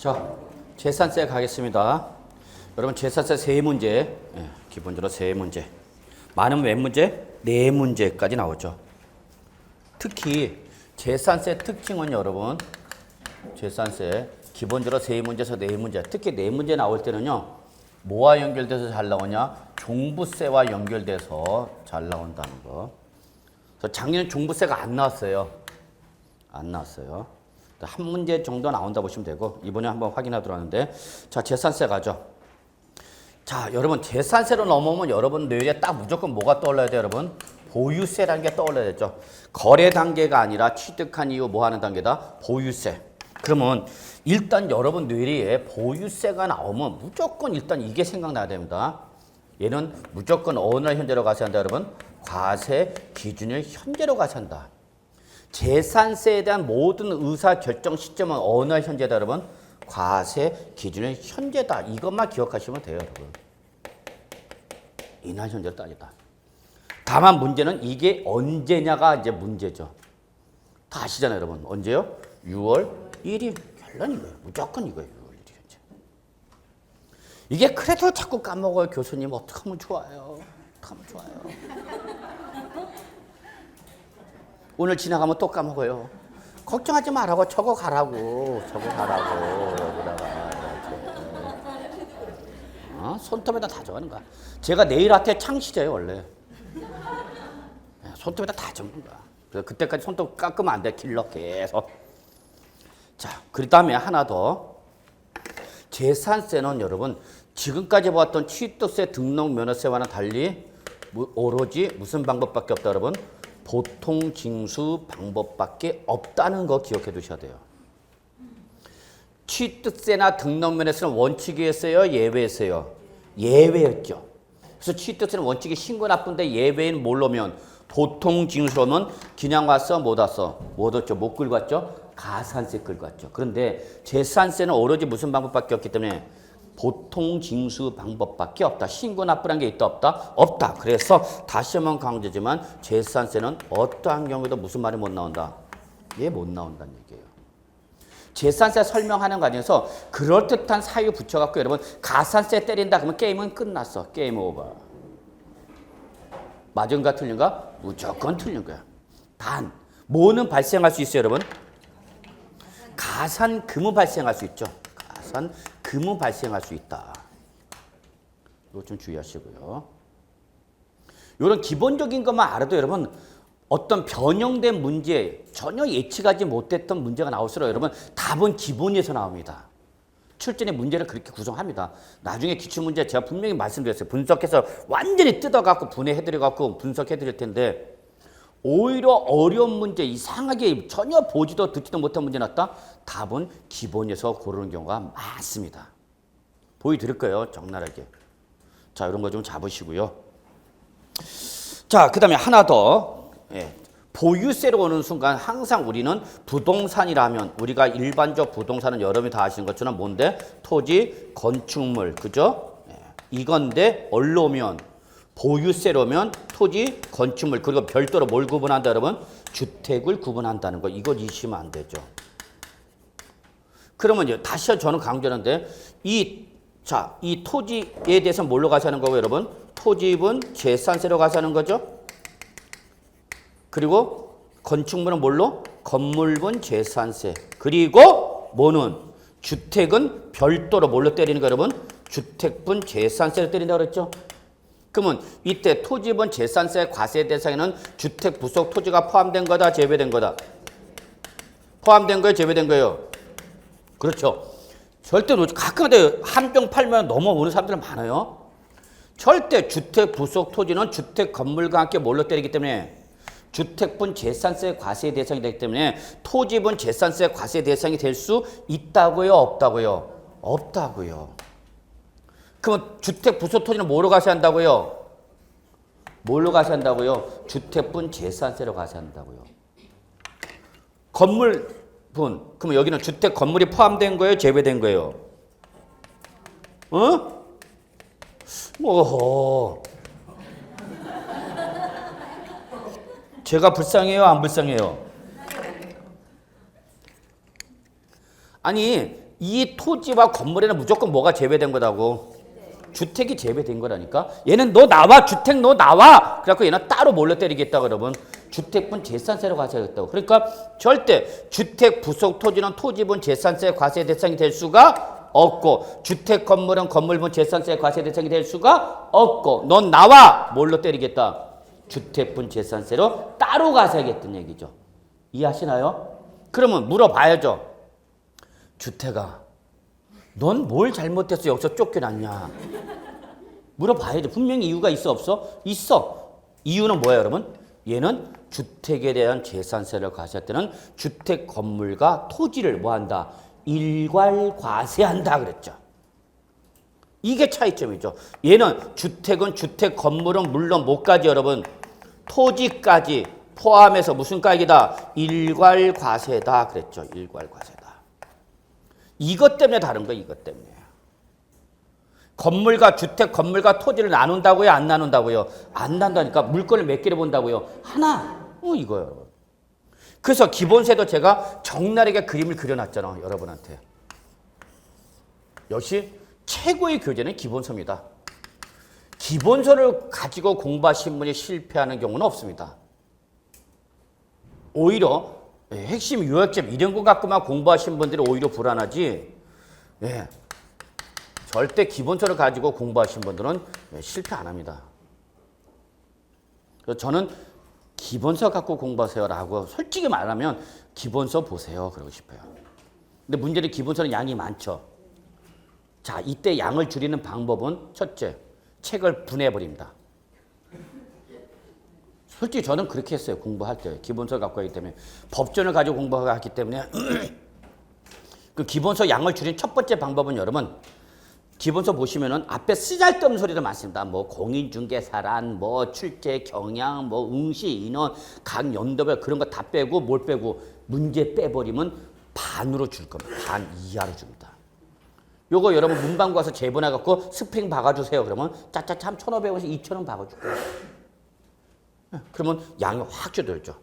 자, 재산세 가겠습니다. 여러분 재산세 세 문제, 기본적으로 세 문제. 많으면 몇 문제? 네 문제까지 나오죠. 특히 재산세 특징은 여러분, 재산세 기본적으로 세 문제에서 네 문제. 특히 네 문제 나올 때는요, 뭐와 연결돼서 잘 나오냐? 종부세와 연결돼서 잘 나온다는 거. 그래서 작년에 종부세가 안 나왔어요. 안 나왔어요. 한 문제 정도 나온다 보시면 되고, 이번에 한번 확인하도록 하는데, 자, 재산세 가죠. 자, 여러분 재산세로 넘어오면 여러분 뇌에 딱 무조건 뭐가 떠올라야 돼요, 여러분? 보유세라는 게 떠올라야 되죠. 거래 단계가 아니라 취득한 이후 뭐 하는 단계다? 보유세. 그러면 일단 여러분 뇌리에 보유세가 나오면 무조건 일단 이게 생각나야 됩니다. 얘는 무조건 어느 날 현재로 가셔야 한다, 여러분? 과세 기준일 현재로 가셔야 한다. 재산세에 대한 모든 의사 결정 시점은 어느 날 현재다, 여러분? 과세 기준일 현재다. 이것만 기억하시면 돼요, 여러분. 이날 현재로 따지다. 다만 문제는 이게 언제냐가 이제 문제죠. 다 아시잖아요, 여러분. 언제요? 6월 1일. 결론 이거예요. 무조건 이거예요. 6월 1일 현재. 이게 그래도 자꾸 까먹어요, 교수님. 어떡하면 좋아요. 어떡하면 좋아요. 오늘 지나가면 또 까먹어요. 걱정하지 말라고 적어 가라고. 적어 가라고. 여기다가 이렇게. 손톱에다 다 적어는 거야. 제가 네일아트의 창시자예요, 원래. 손톱에다 다 적는 거야. 그래서 그때까지 손톱 깎으면 안 돼. 길러 계속. 자, 그 다음에 하나 더. 재산세는 여러분 지금까지 보았던 취득세, 등록, 면허세와는 달리 오로지 무슨 방법밖에 없다, 여러분? 보통 징수 방법밖에 없다는 거 기억해 두셔야 돼요. 취득세나 등록면허세는 원칙이었어요? 예외였어요? 예외였죠. 그래서 취득세는 원칙이 신고 납부인데 예외인 뭘로 면 보통 징수로는 그냥 왔어? 못 왔어? 못 왔죠? 못 끌고 왔죠? 가산세 끌고 왔죠. 그런데 재산세는 오로지 무슨 방법밖에 없기 때문에 보통 징수 방법밖에 없다. 신고 납부란 게 있다 없다? 없다. 그래서 다시 한번 강조지만 재산세는 어떠한 경우에도 무슨 말이 못 나온다? 얘 못 나온다는 얘기예요. 재산세 설명하는 과정에서 그럴듯한 사유 붙여갖고 여러분 가산세 때린다 그러면 게임은 끝났어. 게임 오버. 맞은가 틀린가? 무조건 틀린 거야. 단 뭐는 발생할 수 있어요, 여러분? 가산금은 발생할 수 있죠. 가산금은 발생할 수 있다. 이거 좀 주의하시고요. 이런 기본적인 것만 알아도 여러분 어떤 변형된 문제, 전혀 예측하지 못했던 문제가 나올수록 여러분 답은 기본에서 나옵니다. 출제의 문제를 그렇게 구성합니다. 나중에 기출문제 제가 분명히 말씀드렸어요. 분석해서 완전히 뜯어갖고 분해해드려갖고 분석해드릴 텐데 오히려 어려운 문제, 이상하게 전혀 보지도 듣지도 못한 문제 났다? 답은 기본에서 고르는 경우가 많습니다. 보여드릴 거예요, 적나라하게. 자, 이런 거 좀 잡으시고요. 자, 그 다음에 하나 더. 보유세로 오는 순간 항상 우리는 부동산이라면 우리가 일반적 부동산은 여러분이 다 아시는 것처럼 뭔데? 토지, 건축물, 그죠? 이건데 얼로 오면 보유세로 오면 토지, 건축물 그리고 별도로 뭘 구분한다, 여러분? 주택을 구분한다는 거. 이거 잊으시면 안 되죠. 그러면 다시 저는 강조하는데 이 토지에 대해서 뭘로 가자는 거고, 여러분? 토지분 재산세로 가자는 거죠. 그리고 건축물은 뭘로? 건물분 재산세. 그리고 뭐는? 주택은 별도로 뭘로 때리는 거, 여러분? 주택분 재산세를 때린다고 그랬죠. 그러면 이때 토지분 재산세 과세 대상에는 주택 부속 토지가 포함된 거다, 제외된 거다? 포함된 거예요, 제외된 거예요? 그렇죠. 절대 가끔가다 한 병 팔면 넘어오는 사람들은 많아요. 절대 주택 부속 토지는 주택 건물과 함께 뭘로 때리기 때문에 주택분 재산세 과세 대상이 되기 때문에 토지분 재산세 과세 대상이 될 수 있다고요, 없다고요? 없다고요. 그럼 주택 부속 토지는 뭐로 가셔야 한다고요? 뭘로 가셔야 한다고요? 주택분 재산세로 가셔야 한다고요. 건물분, 그럼 여기는 주택 건물이 포함된 거예요, 제외된 거예요? 오호. 제가 불쌍해요, 안 불쌍해요? 아니 이 토지와 건물에는 무조건 뭐가 제외된 거다고? 주택이 제외된 거라니까. 얘는 너 나와, 주택 너 나와. 그래갖고 얘는 따로 몰려 때리겠다 그러면 주택분 재산세로 과세하겠다고. 그러니까 절대 주택 부속 토지는 토지분 재산세 과세 대상이 될 수가 없고, 주택 건물은 건물분 재산세 과세 대상이 될 수가 없고, 넌 나와 뭘로 때리겠다? 주택분 재산세로 따로 과세하겠다는 얘기죠. 이해하시나요? 그러면 물어봐야죠. 주택아, 넌 뭘 잘못해서 여기서 쫓겨났냐? 물어봐야죠. 분명히 이유가 있어 없어? 있어. 이유는 뭐예요 여러분? 얘는 주택에 대한 재산세를 과세할 때는 주택 건물과 토지를 뭐한다? 일괄 과세한다 그랬죠. 이게 차이점이죠. 얘는 주택은 주택 건물은 물론 못까지 여러분, 토지까지 포함해서 무슨 가격이다? 일괄 과세다 그랬죠. 일괄 과세다. 이것 때문에 다른 거예요. 이것 때문에. 건물과 주택, 건물과 토지를 나눈다고요? 안 나눈다고요? 안 나눈다니까. 물건을 몇 개를 본다고요? 하나. 이거요. 그래서 기본세도 제가 적나라하게 그림을 그려놨잖아. 여러분한테. 역시 최고의 교재는 기본서입니다. 기본서를 가지고 공부하신 분이 실패하는 경우는 없습니다. 오히려 핵심 요약점 이런 거 갖고만 공부하신 분들이 오히려 불안하지. 절대 기본서를 가지고 공부하신 분들은 실패 안 합니다. 그래서 저는 기본서 갖고 공부하세요라고 솔직히 말하면 기본서 보세요 그러고 싶어요. 근데 문제는 기본서는 양이 많죠. 자, 이때 양을 줄이는 방법은 첫째, 책을 분해해버립니다. 솔직히 저는 그렇게 했어요. 공부할 때. 기본서를 갖고 하기 때문에. 법전을 가지고 공부하기 때문에 그 기본서 양을 줄이는 첫 번째 방법은 여러분, 기본서 보시면은 앞에 쓰잘데없는 소리도 많습니다. 뭐 공인중개사란, 뭐 출제 경향, 뭐 응시 인원, 각 연도별 그런 거 다 빼고 뭘 빼고 문제 빼버리면 반으로 줄 겁니다. 반 이하로 줍니다. 요거 여러분 문방구 가서 재본해갖고 스프링 박아주세요. 그러면 짜짜참 1,500원씩 2,000원 박아줄 거예요. 그러면 양이 확 줄어들죠.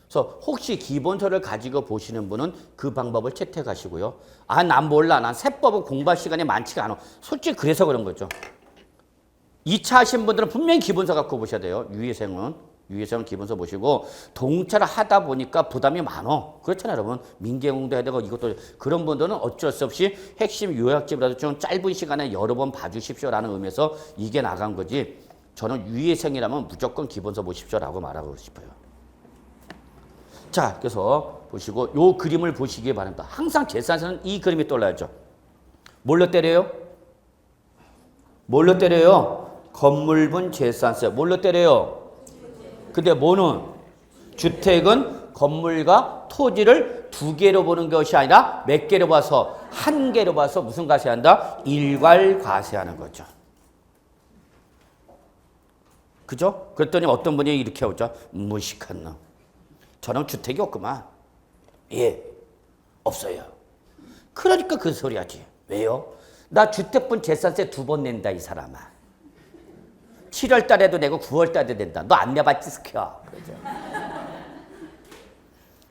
그래서 혹시 기본서를 가지고 보시는 분은 그 방법을 채택하시고요. 아, 난 몰라. 난 세법은 공부할 시간이 많지가 않아. 솔직히 그래서 그런 거죠. 2차 하신 분들은 분명히 기본서 갖고 보셔야 돼요. 유예생은 기본서 보시고, 동차를 하다 보니까 부담이 많어. 그렇잖아요, 여러분. 민계공도 해야 되고 이것도. 그런 분들은 어쩔 수 없이 핵심 요약집이라도 좀 짧은 시간에 여러 번 봐주십시오라는 의미에서 이게 나간 거지. 저는 유예생이라면 무조건 기본서 보십시오라고 말하고 싶어요. 자, 그래서 보시고 요 그림을 보시기 바랍니다. 항상 재산세는 이 그림이 떠올라야죠. 뭘로 때려요? 뭘로 때려요? 건물분 재산세. 뭘로 때려요? 근데 뭐는? 주택은 건물과 토지를 두 개로 보는 것이 아니라 몇 개로 봐서? 한 개로 봐서 무슨 과세한다? 일괄 과세하는 거죠. 그죠? 그랬더니 어떤 분이 이렇게 오죠. 무식한 놈. 저는 주택이 없구만. 예, 없어요. 그러니까 그 소리 하지. 왜요? 나 주택분 재산세 2번 낸다, 이 사람아. 7월 달에도 내고 9월 달에도 낸다. 너 안 내봤지, 스켜. 그렇죠?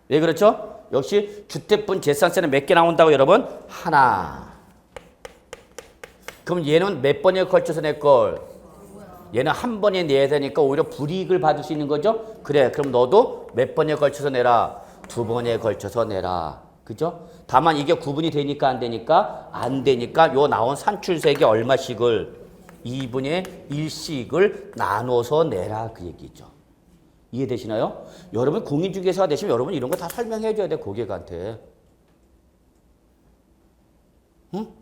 왜 그렇죠? 역시 주택분 재산세는 몇 개 나온다고 여러분? 하나. 그럼 얘는 몇 번에 걸쳐서 낼걸? 얘는 한 번에 내야 되니까 오히려 불이익을 받을 수 있는 거죠? 그래, 그럼 너도 몇 번에 걸쳐서 내라? 2번에 걸쳐서 내라. 그죠? 다만 이게 구분이 되니까 안 되니까? 안 되니까 요 나온 산출세액의 얼마씩을? 2분의 1씩을 나눠서 내라 그 얘기죠. 이해되시나요? 여러분 공인중개사가 되시면 여러분 이런 거 다 설명해 줘야 돼, 고객한테. 응?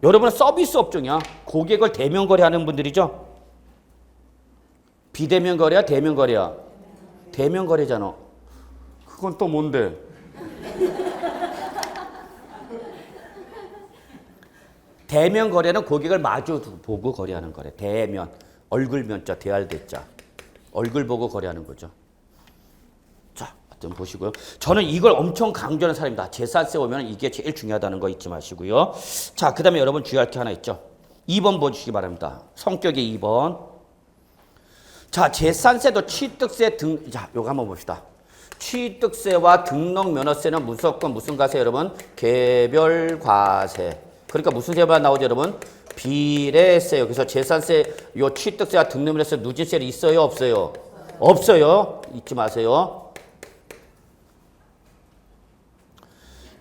여러분은 서비스 업종이야. 고객을 대면 거래하는 분들이죠. 비대면 거래야, 대면 거래야? 대면 거래잖아. 그건 또 뭔데? 대면 거래는 고객을 마주 보고 거래하는 거래. 대면, 얼굴 면자, 대할 대자. 얼굴 보고 거래하는 거죠. 자, 하여튼 보시고요. 저는 이걸 엄청 강조하는 사람입니다. 재산세 오면 이게 제일 중요하다는 거 잊지 마시고요. 자, 그 다음에 여러분 주의할 게 하나 있죠. 2번 보시기 바랍니다. 성격의 2번. 자, 재산세도 취득세 등, 자, 요거 한번 봅시다. 취득세와 등록면허세는 무조건 무슨 과세 여러분? 개별과세. 그러니까 무슨 세만 나오죠 여러분? 비례세요. 그래서 재산세, 요 취득세와 등록면허세 누진세는 있어요 없어요? 없어요. 잊지 마세요.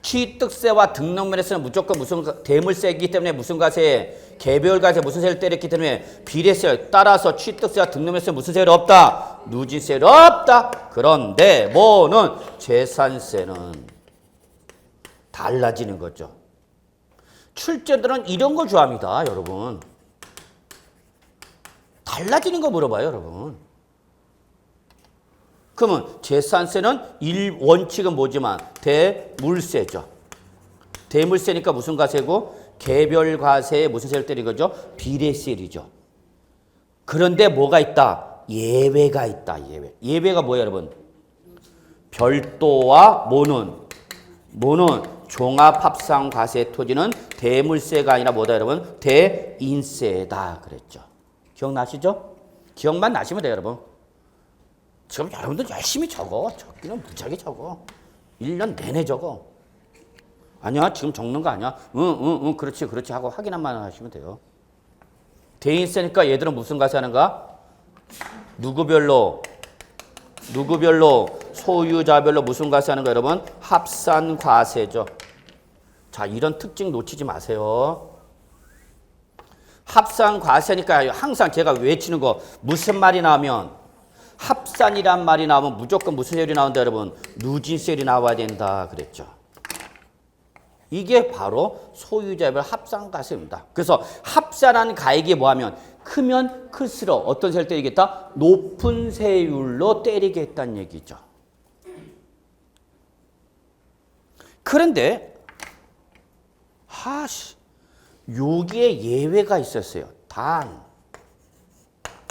취득세와 등록면허세는 무조건 무슨 대물세이기 때문에 무슨 과세? 개별과세 무슨 세를 때렸기 때문에 비례세. 따라서 취득세와 등록면허세 무슨 세는 없다? 누진세는 없다. 그런데 뭐는 재산세는 달라지는 거죠. 출제들은 이런 거 좋아합니다, 여러분. 달라지는 거 물어봐요, 여러분. 그러면 재산세는 원칙은 뭐지만 대물세죠. 대물세니까 무슨 과세고 개별과세에 무슨 세를 때린 거죠? 비례세이죠. 그런데 뭐가 있다? 예외가 있다. 예외. 예외가 뭐예요, 여러분? 별도와 뭐는 종합합산과세 토지는 대물세가 아니라 뭐다, 여러분? 대인세다 그랬죠. 기억나시죠? 기억만 나시면 돼요, 여러분. 지금 여러분들 열심히 적어. 적기는 무지하게 적어. 1년 내내 적어. 아니야, 지금 적는 거 아니야. 응, 그렇지 하고 확인만 하시면 돼요. 대인세니까 얘들은 무슨 과세 하는가? 누구별로? 소유자별로 무슨 과세 하는 거 여러분? 합산과세죠. 자, 이런 특징 놓치지 마세요. 합산과세니까 항상 제가 외치는 거 무슨 말이 나오면 합산이란 말이 나오면 무조건 무슨 세율이 나온다 여러분? 누진세율이 나와야 된다 그랬죠. 이게 바로 소유자별 합산과세입니다. 그래서 합산한 가액이 뭐하면 크면 클수록 어떤 세를 때리겠다? 높은 세율로 때리겠다는 얘기죠. 그런데 여기에 예외가 있었어요. 단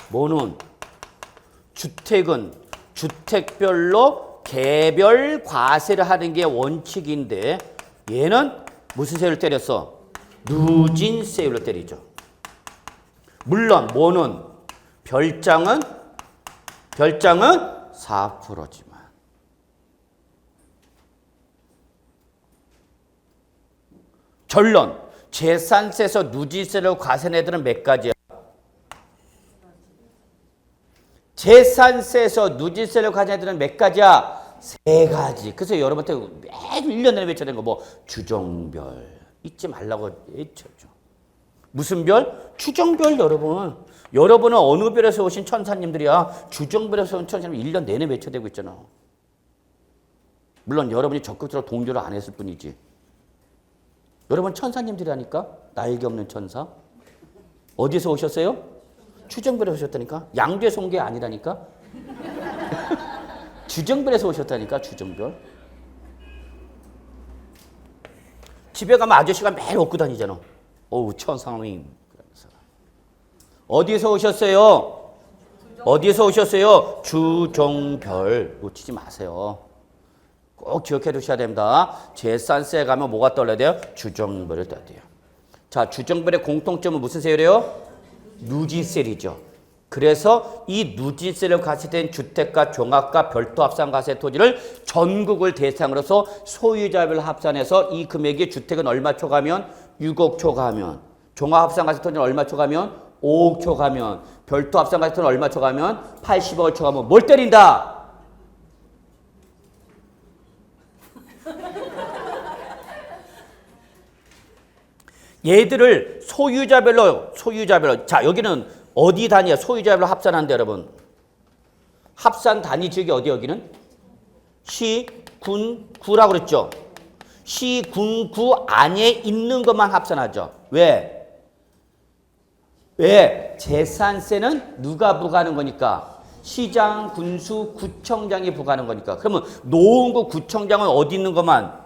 뭐는 주택은 주택별로 개별 과세를 하는 게 원칙인데 얘는 무슨 세율을 때렸어? 누진세율로 때리죠. 물론 뭐는 별장은 4%지만 결론 재산세에서 누진세로 과세한 애들은 몇 가지야? 재산세에서 누진세를 가진 애들은 몇 가지야? 3가지. 그래서 여러분한테 매주 1년 내내 외쳐야 되는 거 뭐 주정별 잊지 말라고 외쳤죠. 무슨 별? 주정별 여러분. 여러분은 어느 별에서 오신 천사님들이야. 주정별에서 온 천사님 1년 내내 외쳐대고 있잖아. 물론 여러분이 적극적으로 동조를 안 했을 뿐이지. 여러분 천사님들이라니까. 날개 없는 천사. 어디서 오셨어요? 주정별에서 오셨다니까. 양주에서 온 게 아니라니까. 주정별에서 오셨다니까. 주정별. 집에 가면 아저씨가 매일 얻고 다니잖아. 어우 천사님. 어디서 오셨어요? 어디서 오셨어요? 주정별. 놓치지 마세요. 꼭 기억해 두셔야 됩니다. 재산세에 가면 뭐가 떠올라야 돼요? 주정별을 떠야 돼요. 자, 주정별의 공통점은 무슨 세율이에요? 누진세율이죠. 그래서 이 누진세를 과세된 주택가, 종합가, 별도 합산과세 토지를 전국을 대상으로서 소유자별 합산해서 이 금액이 주택은 얼마 초과하면 6억 초과하면, 종합합산과세 토지는 얼마 초과하면 5억 초과하면, 별도 합산과세 토지는 얼마 초과하면 80억을 초과하면 뭘 때린다? 얘들을 소유자별로 자 여기는 어디 단위야? 소유자별로 합산한데 여러분. 합산 단위 지역이 어디 여기는? 시, 군, 구라고 그랬죠. 시, 군, 구 안에 있는 것만 합산하죠. 왜? 재산세는 누가 부과하는 거니까? 시장, 군수, 구청장이 부과하는 거니까. 그러면 노원구 구청장은 어디 있는 것만?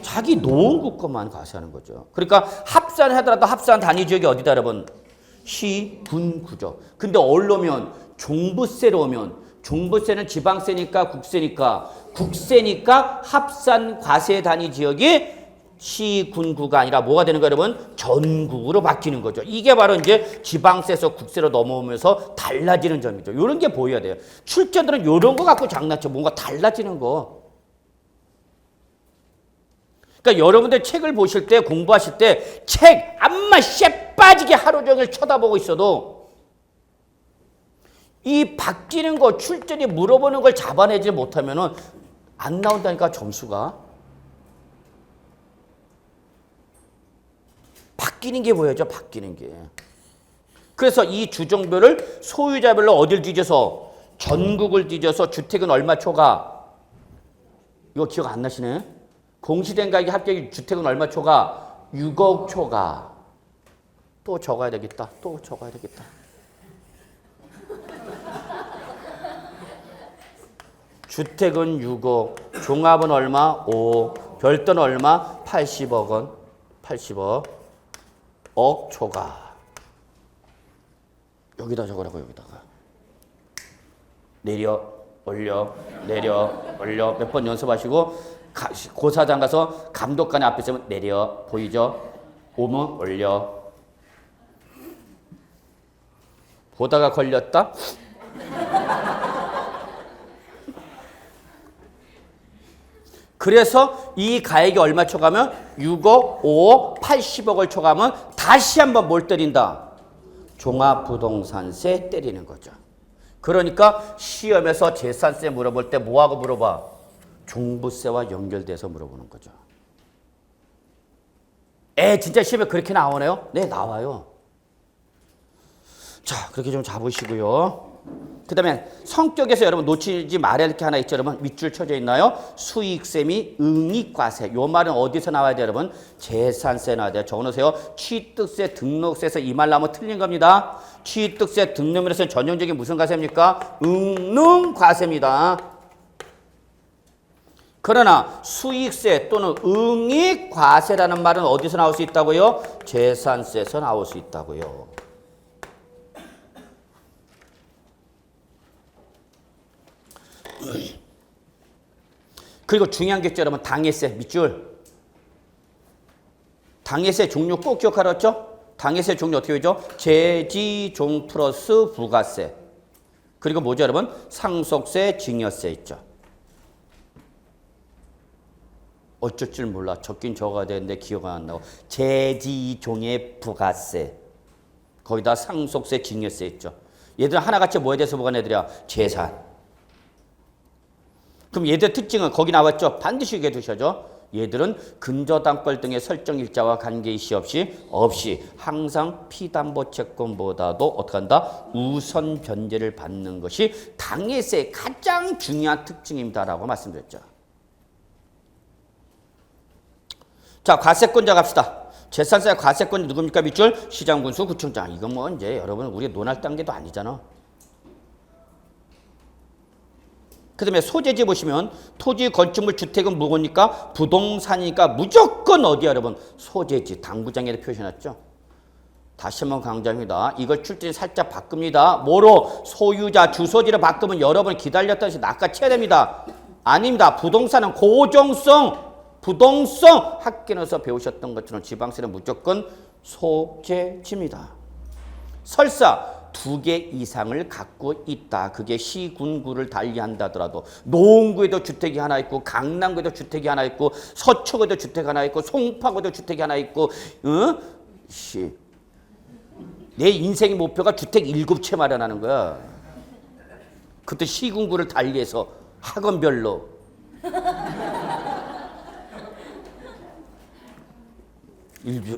자기 노원구 것만 과세하는 거죠. 그러니까 합산하더라도 합산 단위 지역이 어디다 여러분? 시, 군, 구죠. 근데 얼로면 종부세로 오면 종부세는 지방세니까 국세니까 합산 과세 단위 지역이 시군구가 아니라 뭐가 되는 거예요, 여러분? 전국으로 바뀌는 거죠. 이게 바로 이제 지방세에서 국세로 넘어오면서 달라지는 점이죠. 이런 게 보여야 돼요. 출제들은 이런 거 갖고 장난쳐. 뭔가 달라지는 거. 그러니까 여러분들 책을 보실 때, 공부하실 때 책 앞만 쎄 빠지게 하루 종일 쳐다보고 있어도 이 바뀌는 거, 출제리 물어보는 걸 잡아내지 못하면은 안 나온다니까, 점수가. 바뀌는 게 보여죠, 바뀌는 게. 그래서 이 주종별을 소유자별로 어딜 뒤져서? 전국을 뒤져서 주택은 얼마 초과? 이거 기억 안 나시네? 공시된 가격이 합격이 주택은 얼마 초과? 6억 초과. 또 적어야 되겠다. 또 적어야 되겠다. 주택은 6억, 종합은 얼마? 5, 별도는 얼마? 80억 원. 80억. 억 초과. 여기다 적으라고, 여기다가. 내려, 올려, 내려, 올려. 몇 번 연습하시고, 고사장 가서 감독관의 앞에 있으면 내려, 보이죠? 오면 올려. 보다가 걸렸다? 그래서 이 가액이 얼마 초과하면 6억, 5억, 80억을 초과하면 다시 한번 뭘 때린다? 종합부동산세 때리는 거죠. 그러니까 시험에서 재산세 물어볼 때 뭐하고 물어봐? 종부세와 연결돼서 물어보는 거죠. 진짜 시험에 그렇게 나오네요? 네, 나와요. 자, 그렇게 좀 잡으시고요. 그 다음에 성격에서 여러분 놓치지 말아야 할 게 하나 있죠, 여러분. 밑줄 쳐져 있나요? 수익세 및 응익과세. 요 말은 어디서 나와야 돼요, 여러분? 재산세 나와야 돼요. 적어놓으세요. 취득세, 등록세에서 이 말 나오면 틀린 겁니다. 취득세, 등록세에서는 전형적인 무슨 과세입니까? 응능과세입니다. 그러나 수익세 또는 응익과세라는 말은 어디서 나올 수 있다고요? 재산세에서 나올 수 있다고요. 그리고 중요한 게 있죠, 여러분. 당해세 밑줄. 당해세 종류 꼭 기억하랬죠? 당해세 종류 어떻게 되죠? 재지종 플러스 부가세. 그리고 뭐죠, 여러분? 상속세, 증여세 있죠. 어쩔 줄 몰라. 적긴 적어야 되는데 기억 안 나고. 재지종의 부가세. 거기다 상속세, 증여세 있죠. 얘들 하나같이 뭐에 대해서 보관 애들이야? 재산. 그럼 얘들 특징은 거기 나왔죠? 반드시 얘기해 두셔죠. 얘들은 근저당권 등의 설정 일자와 관계이시 없이 항상 피담보 채권보다도 어떻게 한다? 우선 변제를 받는 것이 당해세의 가장 중요한 특징입니다라고 말씀드렸죠. 자, 과세권자 갑시다. 재산세 과세권자 누굽니까? 밑줄 시장군수 구청장. 이건 뭐 이제 여러분 우리 논할 단계도 아니잖아. 그 다음에 소재지 보시면 토지, 건축물, 주택은 뭐니까? 부동산이니까 무조건 어디야, 여러분? 소재지. 당구장에도 표시해놨죠? 다시 한번 강조합니다. 이걸 출제를 살짝 바꿉니다. 뭐로? 소유자, 주소지를 바꾸면 여러분 기다렸던 시 낚아채야 됩니다. 아닙니다. 부동산은 고정성, 부동성. 학교에서 배우셨던 것처럼 지방세는 무조건 소재지입니다. 설사 2개 이상을 갖고 있다. 그게 시군구를 달리한다더라도 노원구에도 주택이 하나 있고 강남구에도 주택이 하나 있고 서초구에도 주택이 하나 있고 송파구에도 주택이 하나 있고 내 인생의 목표가 주택 7채 마련하는 거야. 그것도 시군구를 달리해서 학원별로.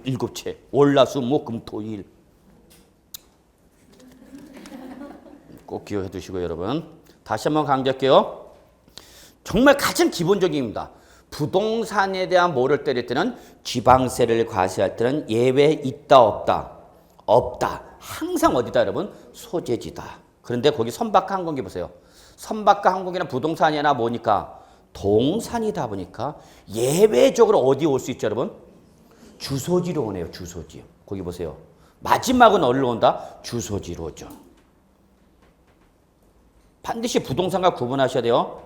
일곱 채 월화수목금토일. 꼭 기억해 두시고 여러분. 다시 한번 강조할게요. 정말 가장 기본적입니다. 부동산에 대한 뭐를 때릴 때는 지방세를 과세할 때는 예외 있다 없다? 없다. 항상 어디다 여러분? 소재지다. 그런데 거기 선박과 항공기 보세요. 선박과 항공기는 부동산이나 뭐니까? 동산이다 보니까 예외적으로 어디 올 수 있죠 여러분? 주소지로 오네요. 주소지. 거기 보세요. 마지막은 어디로 온다? 주소지로 오죠. 반드시 부동산과 구분하셔야 돼요.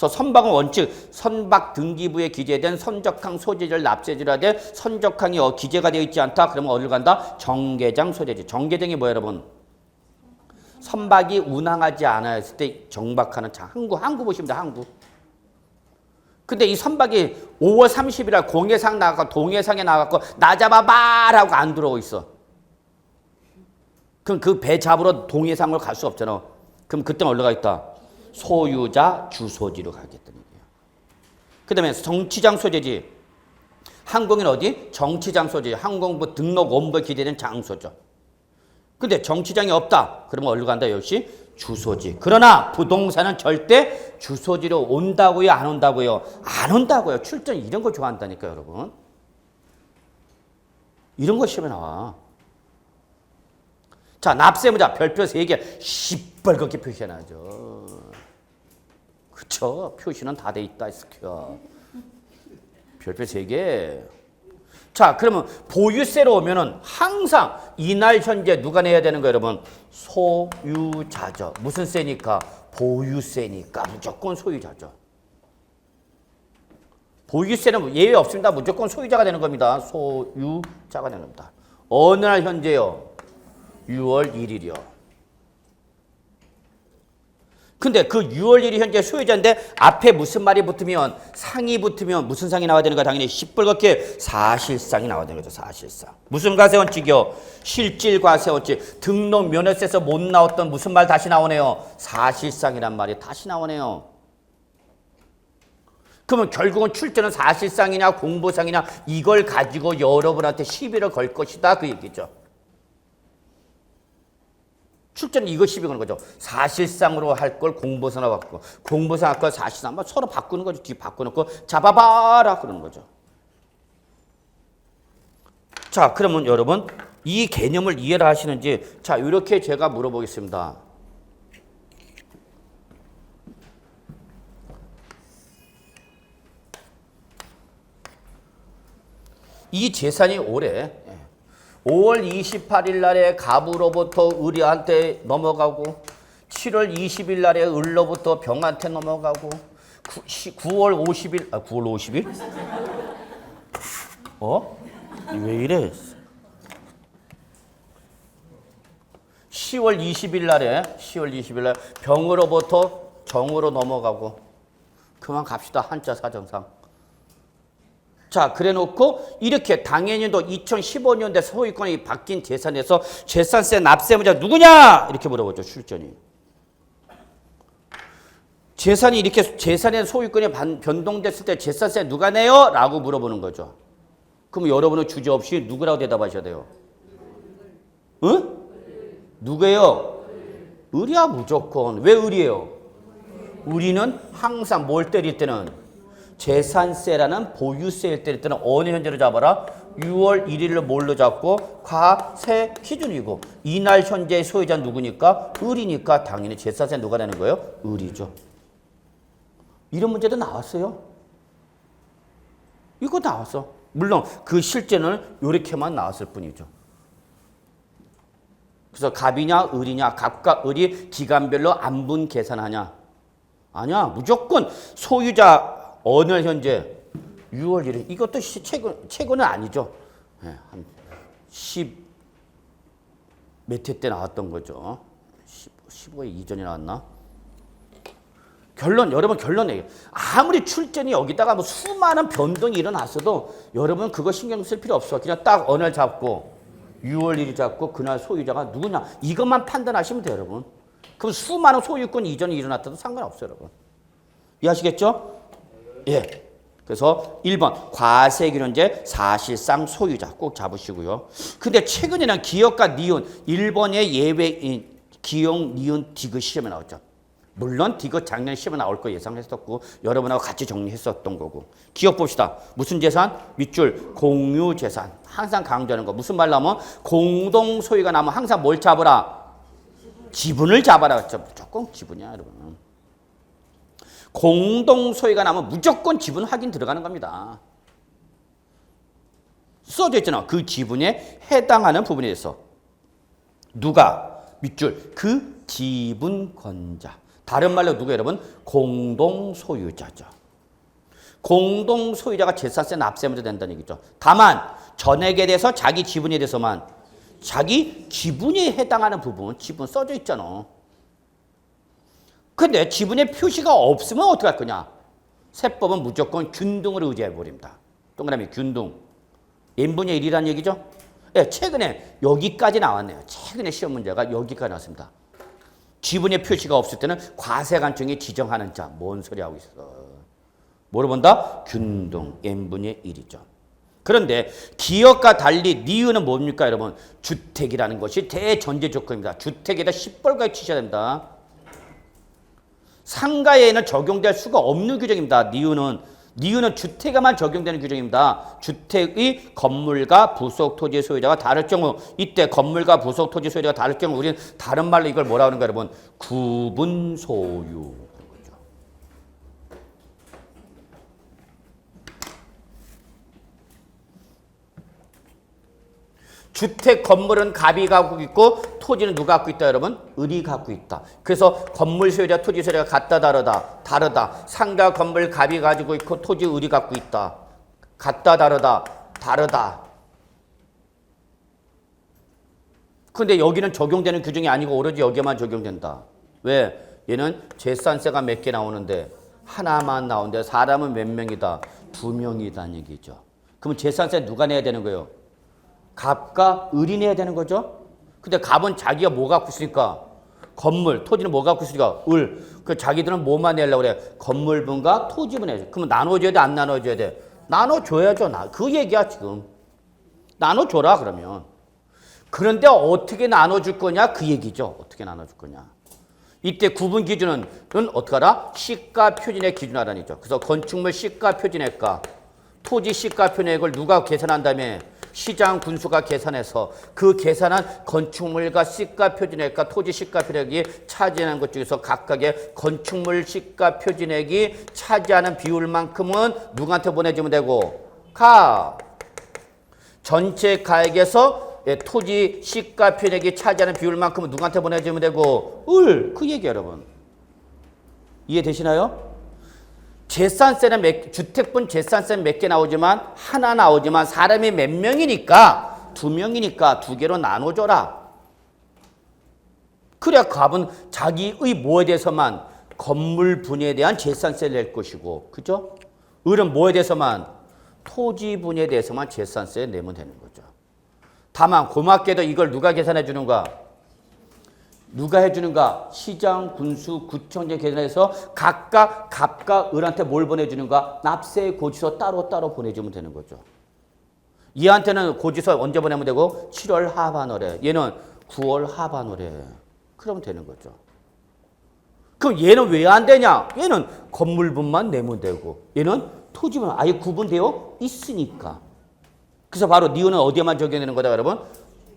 그래서 선박은 원칙 선박 등기부에 기재된 선적항 소재지를 납세지라되 선적항이 기재가 되어 있지 않다. 그러면 어디를 간다? 정계장 소재지. 정계장이 뭐야 여러분? 선박이 운항하지 않았을 때 정박하는 차. 항구 보시면 돼. 항구. 근데 이 선박이 5월 30일날 공해상 나가고 동해상에 나가고 나 잡아봐라고 안 들어오고 있어. 그럼 그 배 잡으러 동해상으로 갈 수 없잖아. 그럼 그때는 어디로 가 있다? 소유자 주소지로 가겠다는 얘기야. 그 다음에 정치장 소재지. 항공인 어디? 정치장 소재지. 항공부 등록 원부에 기재된 장소죠. 근데 정치장이 없다. 그러면 어디로 간다? 역시 주소지. 그러나 부동산은 절대 주소지로 온다고요? 안 온다고요? 안 온다고요. 출전 이런 거 좋아한다니까요, 여러분. 이런 거 시험에 나와. 자, 납세무자 별표 3개 시뻘겋게 표시해놔야죠. 그쵸? 표시는 다 돼 있다, 스퀘어. 별표 3개. 자, 그러면 보유세로 오면은 항상 이날 현재 누가 내야 되는 거예요, 여러분? 소유자죠. 무슨 세니까? 보유세니까 무조건 소유자죠. 보유세는 예외 없습니다. 무조건 소유자가 되는 겁니다. 소유자가 되는 겁니다. 어느 날 현재요? 6월 1일이요. 근데 그 6월 1일 현재 소유자인데 앞에 무슨 말이 붙으면 상이 붙으면 무슨 상이 나와야 되는 거야? 당연히 시뻘겋게 사실상이 나와야 되는 거죠. 사실상. 무슨 과세원칙이요? 실질과세원칙. 등록 면허세에서 못 나왔던 무슨 말 다시 나오네요. 사실상이란 말이 다시 나오네요. 그러면 결국은 출제는 사실상이냐 공보상이냐 이걸 가지고 여러분한테 시비를 걸 것이다 그 얘기죠. 출제는 이거 시비 거는 거죠. 사실상으로 할 걸 공보상으로 바꾸고 공보상 할 걸 사실상 서로 바꾸는 거죠. 뒤 바꿔놓고 잡아봐라 그러는 거죠. 자, 그러면 여러분 이 개념을 이해를 하시는지 자 이렇게 제가 물어보겠습니다. 이 재산이 올해 5월 28일 날에 갑으로부터 을한테 넘어가고 7월 20일 날에 을로부터 병한테 넘어가고 9월 50일 9월 50일? 왜 이래? 10월 20일 날에 병으로부터 정으로 넘어가고 그만 갑시다. 한자 사정상. 자, 그래 놓고 이렇게 당연히도 2015년대 소유권이 바뀐 재산에서 재산세 납세무자 누구냐? 이렇게 물어보죠. 출전이. 재산이 이렇게 재산의 소유권이 변동됐을 때 재산세 누가 내요? 라고 물어보는 거죠. 그럼 여러분은 주저없이 누구라고 대답하셔야 돼요? 응? 누구예요? 을이야 무조건. 왜 을이에요? 을이는 항상 뭘 때릴 때는 재산세라는 보유세일 때는 어느 현재로 잡아라? 6월 1일을 뭘로 잡고 과세 기준이고 이날 현재의 소유자는 누구니까? 을이니까 당연히 재산세 누가 내는 거예요? 을이죠. 이런 문제도 나왔어요. 이거 나왔어. 물론 그 실제는 이렇게만 나왔을 뿐이죠. 그래서 갑이냐 을이냐 갑과 을이 기간별로 안분 계산하냐? 아니야. 무조건 소유자 어느 현재 6월 1일 이것도 최근은 아니죠. 네, 한 10 몇 회 때 나왔던 거죠. 15회 이전에 나왔나? 여러분 결론이에요. 아무리 출전이 여기다가 뭐 수많은 변동이 일어났어도 여러분 그거 신경 쓸 필요 없어. 그냥 딱 어느 날 잡고 6월 1일 잡고 그날 소유자가 누구냐 이것만 판단하시면 돼요, 여러분. 그럼 수많은 소유권 이전이 일어났다도 상관없어요, 여러분. 이해하시겠죠? 예. 그래서 1번 과세기준제 사실상 소유자 꼭 잡으시고요. 근데 최근에는 기역과 니은 1번의 예외인 기역, 니은, 디귿 시험에 나왔죠. 물론 디귿 작년 시험에 나올 거 예상했었고 여러분하고 같이 정리했었던 거고. 기억 봅시다. 무슨 재산? 밑줄 공유재산. 항상 강조하는 거. 무슨 말 나오면 공동소유가 나오면 항상 뭘 잡으라? 지분을 잡아라. 그렇죠? 무조건 지분이야, 여러분. 공동소유가 나면 무조건 지분 확인 들어가는 겁니다. 써져 있잖아. 그 지분에 해당하는 부분에 대해서 누가 밑줄 그 지분권자. 다른 말로 누구 여러분? 공동 소유자죠. 공동 소유자가 재산세 납세문제 된다는 얘기죠. 다만 전액에 대해서 자기 지분에 대해서만 자기 지분에 해당하는 부분 지분 써져 있잖아. 근데 지분에 표시가 없으면 어떻게 할 거냐? 세법은 무조건 균등을 의지해 버립니다. 동그라미 균등. n분의 1이라는 얘기죠. 네, 최근에 여기까지 나왔네요. 최근에 시험 문제가 여기까지 나왔습니다. 지분의 표시가 없을 때는 과세관청이 지정하는 자. 뭔 소리 하고 있어. 뭐로 본다? 균등 n분의 1이죠. 그런데 기업과 달리 니은은 뭡니까 여러분? 주택이라는 것이 대전제 조건입니다. 주택에다 10벌까지 치셔야 됩니다. 상가에는 적용될 수가 없는 규정입니다. 니은은 주택에만 적용되는 규정입니다. 주택의 건물과 부속 토지 소유자가 다를 경우 이때 건물과 부속 토지 소유자가 다를 경우 우리는 다른 말로 이걸 뭐라고 하는가 여러분? 구분 소유. 주택 건물은 갑이 갖고 있고 토지는 누가 갖고 있다 여러분? 을이 갖고 있다. 그래서 건물 소유자 토지 소유자가 같다 다르다. 상가 건물 갑이 가지고 있고 토지 을이 갖고 있다. 같다 다르다. 근데 여기는 적용되는 규정이 아니고 오로지 여기에만 적용된다. 왜? 얘는 재산세가 몇 개 나오는데 하나만 나오는데 사람은 몇 명이다? 2명이다는 얘기죠. 그럼 재산세 누가 내야 되는 거예요? 갑과 을이 내야 되는 거죠. 근데 갑은 자기가 뭐 갖고 있으니까 건물, 토지는 뭐 갖고 있으니까 을. 그 자기들은 뭐만 내려고 그래? 건물분과 토지분 내야죠. 그러면 나눠줘야 돼, 안 나눠줘야 돼? 나눠줘야죠. 그 얘기야 지금. 나눠줘라 그러면. 그런데 어떻게 나눠줄 거냐? 그 얘기죠. 어떻게 나눠줄 거냐? 이때 구분 기준은 어떻게 하라? 시가 표준액 기준하라는 얘기죠. 그래서 건축물 시가 표준액과 토지 시가 표준액을 누가 계산한 다음에 시장 군수가 계산해서 그 계산한 건축물과 시가 표준액과 토지 시가 표준액이 차지하는 것 중에서 각각의 건축물 시가 표준액이 차지하는 비율만큼은 누구한테 보내주면 되고 전체 가액에서 토지 시가 표준액이 차지하는 비율만큼은 누구한테 보내주면 되고 그 얘기 여러분 이해되시나요? 재산세는 주택분 재산세는 몇 개 나오지만 하나 나오지만 사람이 몇 명이니까 2명이니까 2개로 나눠줘라. 그래야 갑은 자기의 뭐에 대해서만 건물분에 대한 재산세를 낼 것이고 그죠? 을은 뭐에 대해서만 토지분에 대해서만 재산세 내면 되는 거죠. 다만 고맙게도 이걸 누가 계산해 주는가? 누가 해주는가? 시장, 군수, 구청장 계산해서 각각 갑과 을한테 뭘 보내주는가? 납세 고지서 따로 보내주면 되는 거죠. 얘한테는 고지서 언제 보내면 되고? 7월 하반월에. 얘는 9월 하반월에. 그러면 되는 거죠. 그럼 얘는 왜 안 되냐? 얘는 건물분만 내면 되고 얘는 토지분 아예 구분되어 있으니까. 그래서 바로 니은은 어디에만 적용되는 거다 여러분?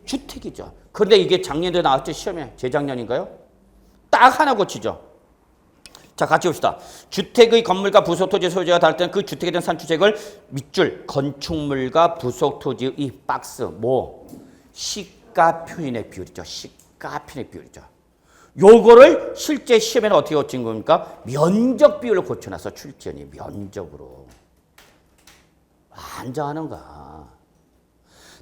주택이죠. 그런데 이게 작년에 나왔죠 시험에. 재작년인가요? 딱 하나 고치죠. 자 같이 봅시다. 주택의 건물과 부속 토지 소유자가 다를 때는 그 주택에 대한 산출세액을 밑줄 건축물과 부속 토지의 이 박스 시가 표준액 비율이죠. 시가 표준액 비율이죠. 요거를 실제 시험에는 어떻게 고친 겁니까? 면적 비율로 고쳐놔서 출제원이 면적으로. 안정하는가?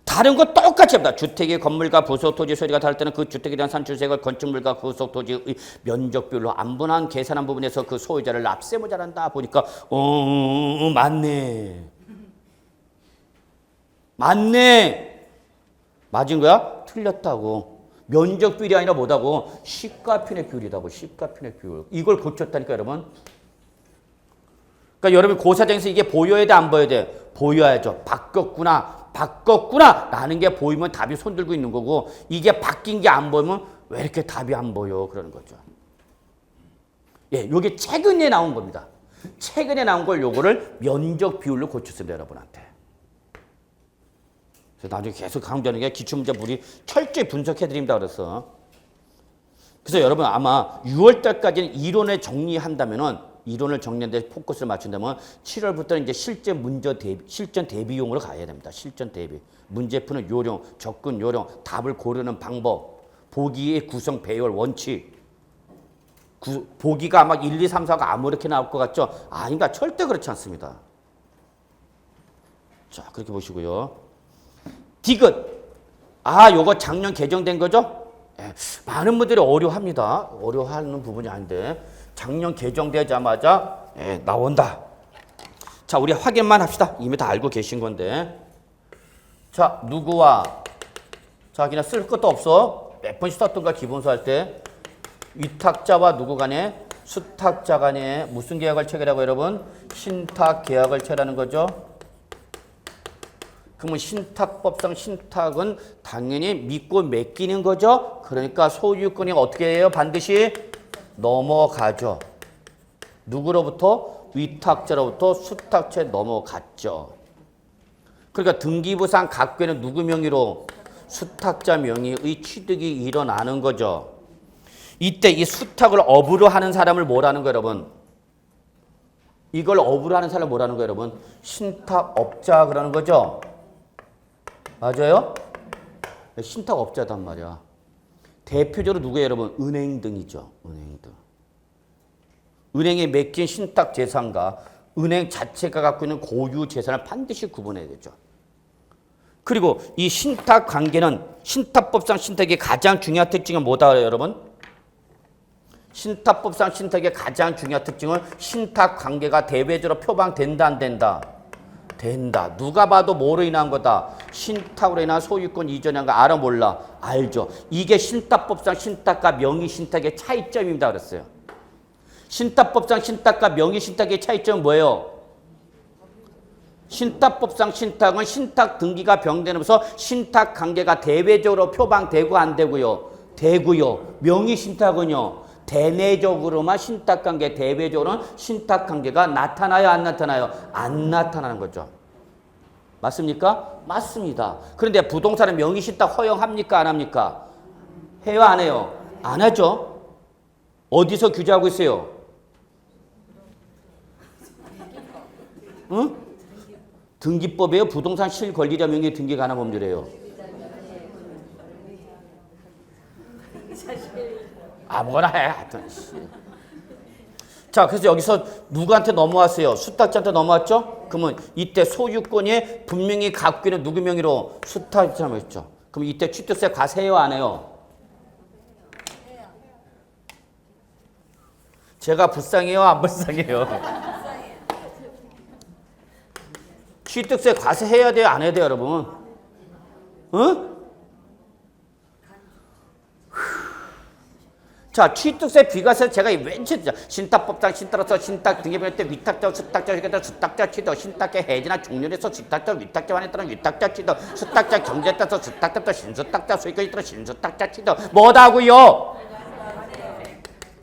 다른 거 똑같이 합니다. 주택의 건물과 부속 토지 소유자가 다를 때는 그 주택에 대한 산출세액을 건축물과 부속 토지의 면적 비율로 안분한 계산한 부분에서 그 소유자를 납세 모자란다 보니까 맞네. 맞은 거야? 틀렸다고. 면적 비율이 아니라 뭐다고? 시가 표준액 비율이다고. 시가 표준액 비율. 이걸 고쳤다니까 여러분. 그러니까 여러분 고사장에서 이게 보여야 돼 안 보여야 돼? 보여야죠. 바꿨구나 라는 게 보이면 답이 손들고 있는 거고 이게 바뀐 게 안 보이면 왜 이렇게 답이 안 보여 그러는 거죠. 예, 요게 최근에 나온 겁니다. 최근에 나온 걸 요거를 면적 비율로 고쳤습니다, 여러분한테. 그래서 나중에 계속 강조하는 게 기출문제 우리 철저히 분석해 드립니다 그래서. 그래서 여러분 아마 6월 달까지는 이론을 정리한다면은 이론을 정리하는데 포커스를 맞춘다면 7월부터는 이제 실전 대비용으로 가야 됩니다. 실전 대비. 문제 푸는 요령, 접근 요령, 답을 고르는 방법, 보기의 구성 배열 원칙. 보기가 막 1, 2, 3, 4가 아무렇게 나올 것 같죠? 아닙니다. 절대 그렇지 않습니다. 자, 그렇게 보시고요. 디귿. 요거 작년 개정된 거죠? 예, 많은 분들이 어려워합니다. 어려워하는 부분이 아닌데 작년 개정되자마자 나온다. 자, 우리 확인만 합시다. 이미 다 알고 계신 건데. 자, 누구와 자, 그냥 쓸 것도 없어. 몇 번씩 썼던 거 기본서 할 때. 위탁자와 누구 간에 수탁자 간에 무슨 계약을 체결하고 여러분? 신탁 계약을 체결하는 거죠. 그러면 신탁법상 신탁은 당연히 믿고 맡기는 거죠. 그러니까 소유권이 어떻게 해요? 반드시 넘어가죠. 누구로부터? 위탁자로부터 수탁자에 넘어갔죠. 그러니까 등기부상 각괴는 누구 명의로? 수탁자 명의의 취득이 일어나는 거죠. 이때 이 수탁을 업으로 하는 사람을 뭐라는 거예요, 여러분? 이걸 업으로 하는 사람을 뭐라는 거예요, 여러분? 신탁업자 그러는 거죠. 맞아요? 신탁업자단 말이야. 대표적으로 누구예요, 여러분? 은행 등이죠. 은행 등. 은행에 맡긴 신탁 재산과 은행 자체가 갖고 있는 고유 재산을 반드시 구분해야 되죠. 그리고 이 신탁 관계는 신탁법상 신탁의 가장 중요한 특징은 뭐다, 여러분? 신탁법상 신탁의 가장 중요한 특징은 신탁 관계가 대외적으로 표방된다, 안 된다? 된다. 누가 봐도 뭐로 인한 거다? 신탁으로 인한 소유권 이전한 거 알아, 몰라? 알죠. 이게 신탁법상 신탁과 명의신탁의 차이점입니다. 그랬어요. 신탁법상 신탁과 명의신탁의 차이점은 뭐예요? 신탁법상 신탁은 신탁 등기가 병되면서 신탁 관계가 대외적으로 표방되고 안 되고요. 되고요. 명의신탁은요. 대내적으로만 신탁관계, 대외적으로는 신탁관계가 나타나요, 안 나타나요? 안 나타나는 거죠. 맞습니까? 맞습니다. 그런데 부동산은 명의신탁 허용합니까, 안 합니까? 해요, 안 해요? 안 하죠. 어디서 규제하고 있어요? 응? 등기법에요. 부동산 실권리자 명의 등기 가능 법률이에요. 아무거나 해. 하여튼. 자, 그래서 여기서 누구한테 넘어왔어요? 수탁자한테 넘어왔죠? 그러면 이때 소유권이 분명히 갖고 있는 누구 명의로? 수탁자 명의죠. 그럼 이때 취득세 과세해요, 안 해요? 제가 불쌍해요, 안 불쌍해요? 취득세 과세해야 돼요, 안 해야 돼요, 여러분? 응? 자, 취득세 비과세 제가 맨 처음 신탁법상 신탁으로서 신탁 등기부할 때 위탁자, 수탁자, 수탁자 취득, 신탁계 해지나 종료해서 수탁자, 위탁자 완에 따른 위탁자 취득, 수탁자 경제에 따라서 수탁자, 신수탁자 수익권에 따라 신수탁자 취득, 뭐다고요?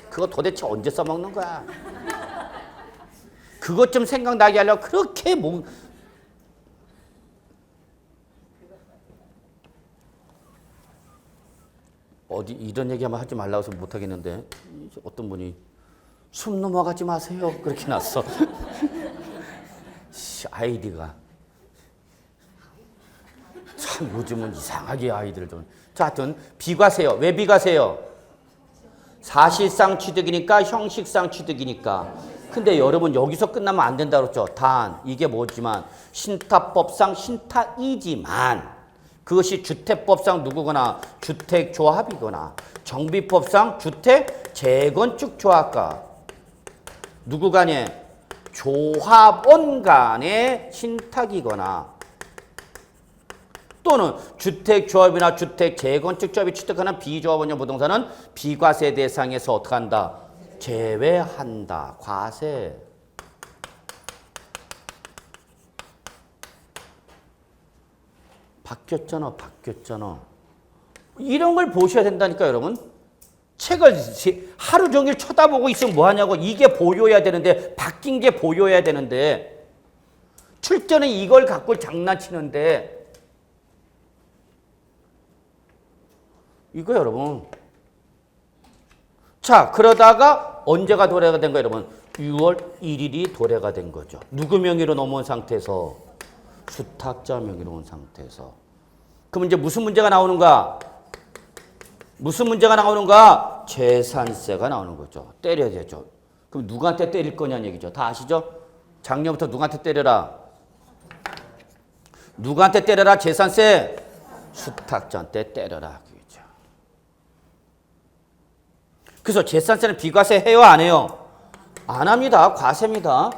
그거 도대체 언제 써먹는 거야? 그것 좀 생각나게 하려고 그렇게 어디 이런 얘기하면 하지 말라고 해서 못 하겠는데 어떤 분이 숨 넘어가지 마세요 그렇게 났어. 아이디가 참 요즘은 이상하게 아이들을 좀. 자, 하여튼 비과세요. 왜 비과세요? 사실상 취득이니까 형식상 취득이니까. 근데 여러분 여기서 끝나면 안 된다고 그랬죠. 단 이게 뭐지만 신탁법상 신탁이지만 그것이 주택법상 누구거나 주택조합이거나 정비법상 주택 재건축 조합과 누구 간의 조합원 간의 신탁이거나 또는 주택조합이나 주택 재건축 조합이 취득하는 비조합원용 부동산은 비과세 대상에서 어떻게 한다? 제외한다. 과세. 바뀌었잖아. 이런 걸 보셔야 된다니까, 여러분. 책을 하루 종일 쳐다보고 있으면 뭐하냐고. 이게 보여야 되는데, 바뀐 게 보여야 되는데, 출전은 이걸 갖고 장난치는데, 이거 여러분. 자, 그러다가 언제가 도래가 된 거예요, 여러분? 6월 1일이 도래가 된 거죠. 누구 명의로 넘어온 상태에서? 수탁자 명의로 온 상태에서. 그럼 이제 무슨 문제가 나오는가? 무슨 문제가 나오는가? 재산세가 나오는 거죠. 때려야 되죠. 그럼 누구한테 때릴 거냐는 얘기죠. 다 아시죠? 작년부터 누구한테 때려라? 누구한테 때려라? 재산세? 수탁자한테 때려라. 그죠. 그래서 재산세는 비과세 해요? 안 해요? 안 합니다. 과세입니다.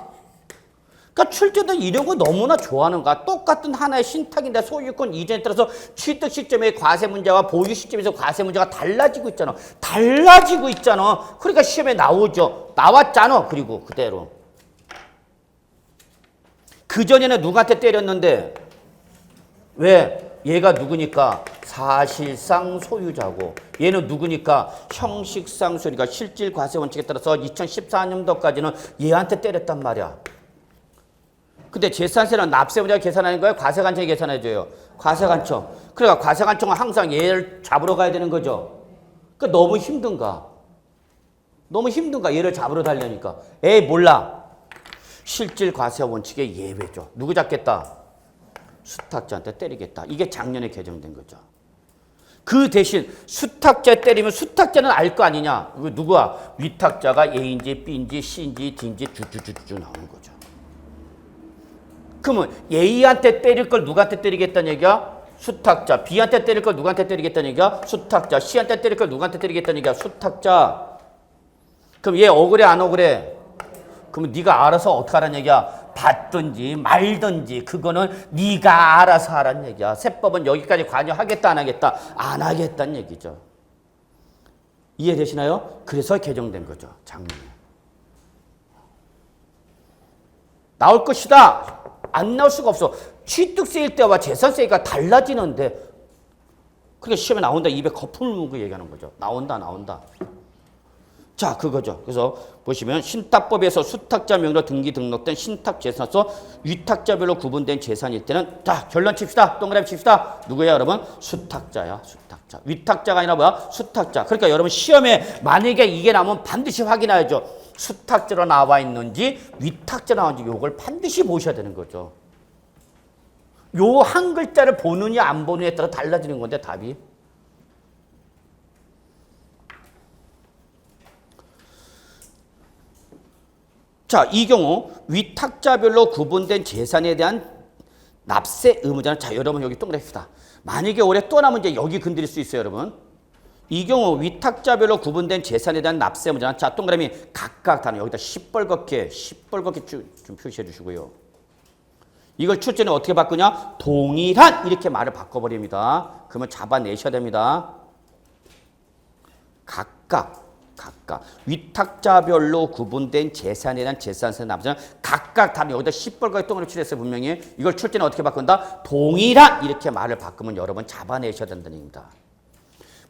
그러니까 출제도 이런 거 너무나 좋아하는 거야. 똑같은 하나의 신탁인데 소유권 이전에 따라서 취득 시점의 과세 문제와 보유 시점에서 과세 문제가 달라지고 있잖아. 달라지고 있잖아. 그러니까 시험에 나오죠. 나왔잖아. 그리고 그대로. 그전에는 누구한테 때렸는데 왜? 얘가 누구니까? 사실상 소유자고 얘는 누구니까? 형식상 소유니까 실질 과세 원칙에 따라서 2014년도까지는 얘한테 때렸단 말이야. 근데 재산세는 납세 문제가 계산하는 거예요? 과세관청이 계산해줘요? 과세관청. 그러니까 과세관청은 항상 얘를 잡으러 가야 되는 거죠. 그러니까 너무 힘든가? 너무 힘든가? 얘를 잡으러 달려니까. 에이 몰라. 실질 과세 원칙의 예외죠. 누구 잡겠다? 수탁자한테 때리겠다. 이게 작년에 개정된 거죠. 그 대신 수탁자 때리면 수탁자는 알 거 아니냐? 누구야? 위탁자가 A인지 B인지 C인지 D인지 쭈쭈쭈쭈 나오는 거죠. 그러면 A한테 때릴 걸 누구한테 때리겠다는 얘기야? 수탁자. B한테 때릴 걸 누구한테 때리겠다는 얘기야? 수탁자. C한테 때릴 걸 누구한테 때리겠다는 얘기야? 수탁자. 그럼 얘 억울해 안 억울해? 그러면 네가 알아서 어떻게 하라는 얘기야? 받든지 말든지 그거는 네가 알아서 하라는 얘기야. 세법은 여기까지 관여하겠다 안 하겠다? 안 하겠다는 얘기죠. 이해되시나요? 그래서 개정된 거죠. 작년에. 나올 것이다. 안 나올 수가 없어. 취득세일 때와 재산세가 달라지는데 그게 시험에 나온다. 입에 거품을 물고 얘기하는 거죠. 나온다. 자, 그거죠. 그래서 보시면 신탁법에서 수탁자 명의로 등기 등록된 신탁재산서 위탁자별로 구분된 재산일 때는 자, 결론 칩시다. 동그라미 칩시다. 누구야, 여러분? 수탁자야, 수탁자. 위탁자가 아니라 뭐야? 수탁자. 그러니까 여러분 시험에 만약에 이게 나오면 반드시 확인해야죠. 수탁자로 나와 있는지 위탁자로 나왔는지 이걸 반드시 보셔야 되는 거죠. 요 한 글자를 보느냐 안 보느냐에 따라 달라지는 건데 답이. 자, 이 경우 위탁자별로 구분된 재산에 대한 납세 의무자는 자, 여러분 여기 동그라미입니다. 만약에 올해 또 나면 이제 여기 건드릴 수 있어요, 여러분. 이 경우 위탁자별로 구분된 재산에 대한 납세 의무자는 자, 동그라미 각각 단어 여기다 시뻘겋게 좀 표시해 주시고요. 이걸 출제는 어떻게 바꾸냐? 동일한 이렇게 말을 바꿔버립니다. 그러면 잡아내셔야 됩니다. 각각 위탁자별로 구분된 재산에 대한 재산세 납세는 각각 다른 여기다 시뻘겋게 동그라미 칠했어요. 분명히 이걸 출제는 어떻게 바꾼다? 동일한 이렇게 말을 바꾸면 여러분 잡아내셔야 된다는 얘기입니다.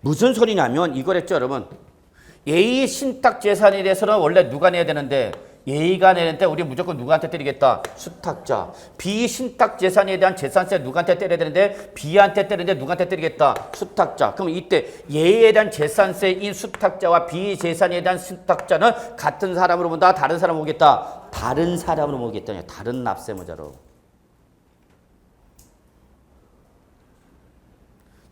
무슨 소리냐면 이걸 했죠, 여러분. A 신탁 재산에 대해서는 원래 누가 내야 되는데 A가 내는데 우리 무조건 누구한테 때리겠다? 수탁자. B 신탁 재산에 대한 재산세 누구한테 때려야 되는데 B한테 때리는데 누구한테 때리겠다? 수탁자. 그럼 이때 A에 대한 재산세인 수탁자와 B 재산에 대한 수탁자는 같은 사람으로 본다? 다른 사람으로 보겠다? 다른 사람으로 보겠다. 다른 납세무자로.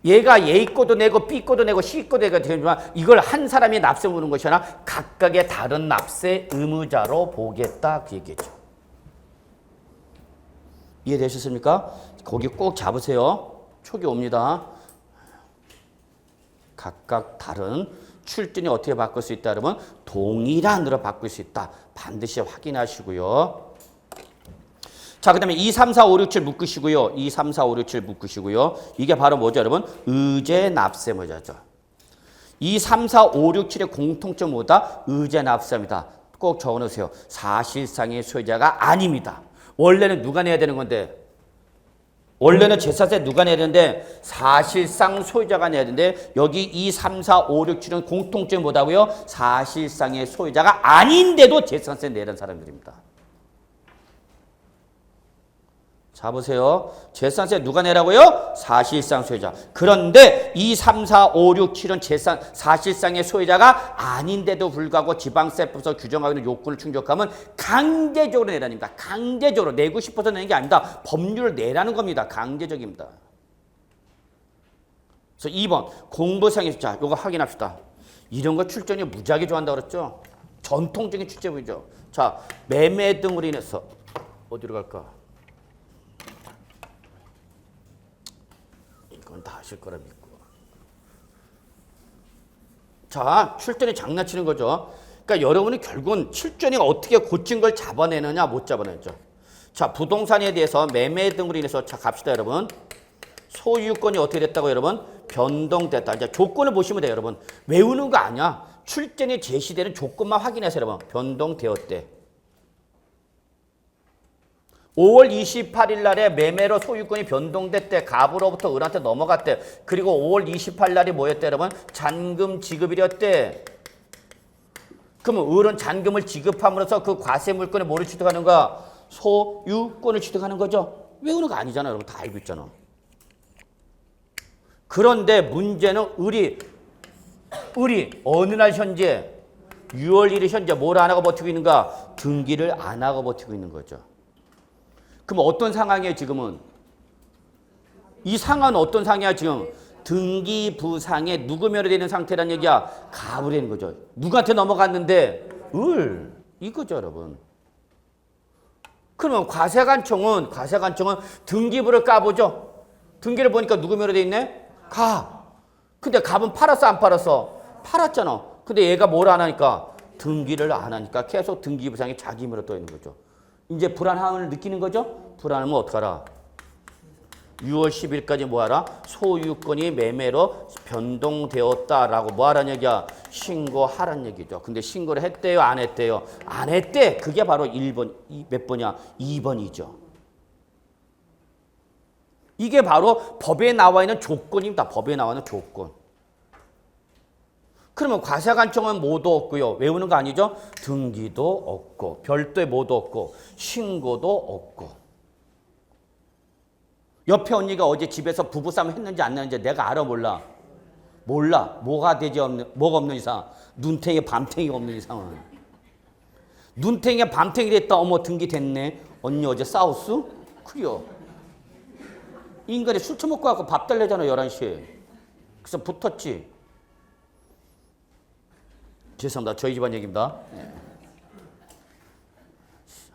얘가 A 거도 내고 B 거도 내고 C 거도 내고 되지만 이걸 한 사람이 납세 보는 것이 아니라 각각의 다른 납세 의무자로 보겠다 그 얘기죠. 이해되셨습니까? 거기 꼭 잡으세요. 촉이 옵니다. 각각 다른 출전이 어떻게 바꿀 수 있다 그러면 동일한으로 바꿀 수 있다. 반드시 확인하시고요. 자, 그 다음에 2, 3, 4, 5, 6, 7 묶으시고요. 2, 3, 4, 5, 6, 7 묶으시고요. 이게 바로 뭐죠, 여러분? 의제납세무자죠. 2, 3, 4, 5, 6, 7의 공통점 뭐다? 의제납세입니다. 꼭 적어놓으세요. 사실상의 소유자가 아닙니다. 원래는 누가 내야 되는 건데? 원래는 재산세 누가 내야 되는데? 사실상 소유자가 내야 되는데 여기 2, 3, 4, 5, 6, 7은 공통점이 뭐다고요? 사실상의 소유자가 아닌데도 재산세 내는 사람들입니다. 자, 보세요. 재산세 누가 내라고요? 사실상 소유자. 그런데 2, 3, 4, 5, 6, 7은 사실상의 소유자가 아닌데도 불구하고 지방세법에서 규정하는 요건을 충족하면 강제적으로 내라는 겁니다. 강제적으로 내고 싶어서 내는 게 아닙니다. 법률을 내라는 겁니다. 강제적입니다. 그래서 2번 공부상의 숫자. 요거 확인합시다. 이런 거 출전이 무지하게 좋아한다고 그랬죠. 전통적인 출제부이죠. 자, 매매 등으로 인해서 어디로 갈까? 이건 다 아실 거라 믿고. 자, 출전이 장난치는 거죠. 그러니까 여러분이 결국은 출전이 어떻게 고친 걸 잡아내느냐 못 잡아내죠. 자, 부동산에 대해서 매매 등으로 인해서 자 갑시다 여러분. 소유권이 어떻게 됐다고 여러분? 변동됐다. 이제 조건을 보시면 돼요 여러분. 외우는 거 아니야. 출전이 제시되는 조건만 확인해서 여러분. 변동되었대. 5월 28일 날에 매매로 소유권이 변동됐대. 갑으로부터 을한테 넘어갔대. 그리고 5월 28일 날이 뭐였대 여러분? 잔금 지급일이었대. 그러면 을은 잔금을 지급함으로써 그 과세 물건에 뭐를 취득하는 거야? 소유권을 취득하는 거죠. 외우는 거 아니잖아 여러분. 다 알고 있잖아. 그런데 문제는 을이 어느 날 현재 6월 1일 현재 뭘 안 하고 버티고 있는가? 등기를 안 하고 버티고 있는 거죠. 그럼 어떤 상황이에요 지금은? 이 상황은 어떤 상황이야 지금? 등기 부상에 누구 면에 되는 상태란 얘기야? 갑을 되는 거죠. 누구한테 넘어갔는데? 을. 이거죠 여러분. 그러면 과세관청은 등기부를 까보죠. 등기를 보니까 누구 면에 돼 있네? 갑. 근데 갑은 팔았어 안 팔았어? 팔았잖아. 근데 얘가 뭘 안 하니까? 등기를 안 하니까 계속 등기 부상이 자기 힘으로 떠 있는 거죠. 이제 불안함을 느끼는 거죠? 불안하면 어떡하라? 6월 10일까지 뭐하라? 소유권이 매매로 변동되었다라고 뭐하라는 얘기야? 신고하라는 얘기죠. 근데 신고를 했대요? 안 했대요? 안 했대. 그게 바로 1번, 몇 번이야? 2번이죠. 이게 바로 법에 나와 있는 조건입니다. 법에 나와 있는 조건. 그러면 과세관청은 뭐도 없고요. 외우는 거 아니죠? 등기도 없고 별도의 뭐도 없고 신고도 없고. 옆에 언니가 어제 집에서 부부싸움 했는지 안 했는지 내가 알아 몰라? 몰라. 뭐가 없는 이상. 눈탱이 밤탱이가 없는 이상은. 눈탱이가 밤탱이 됐다. 어머 등기 됐네. 언니 어제 싸웠어? 그래요. 인간이 술 처먹고 가고 밥 달래잖아 11시에. 그래서 붙었지. 죄송합니다. 저희 집안 얘기입니다. 네.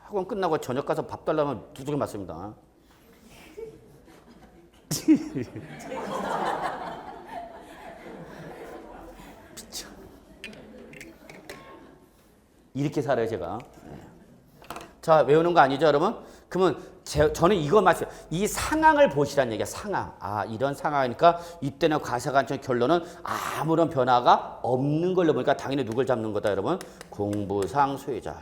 학원 끝나고 저녁 가서 밥 달라면 두둑이 맞습니다. 미쳐. 이렇게 살아요 제가. 네. 자 외우는 거 아니죠 여러분? 그러면 저는 이거 말씀, 이 상황을 보시라는 얘기야. 상황. 아 이런 상황이니까 이때는 과세관청 결론은 아무런 변화가 없는 걸로 보니까 당연히 누굴 잡는 거다 여러분? 공부상 소유자.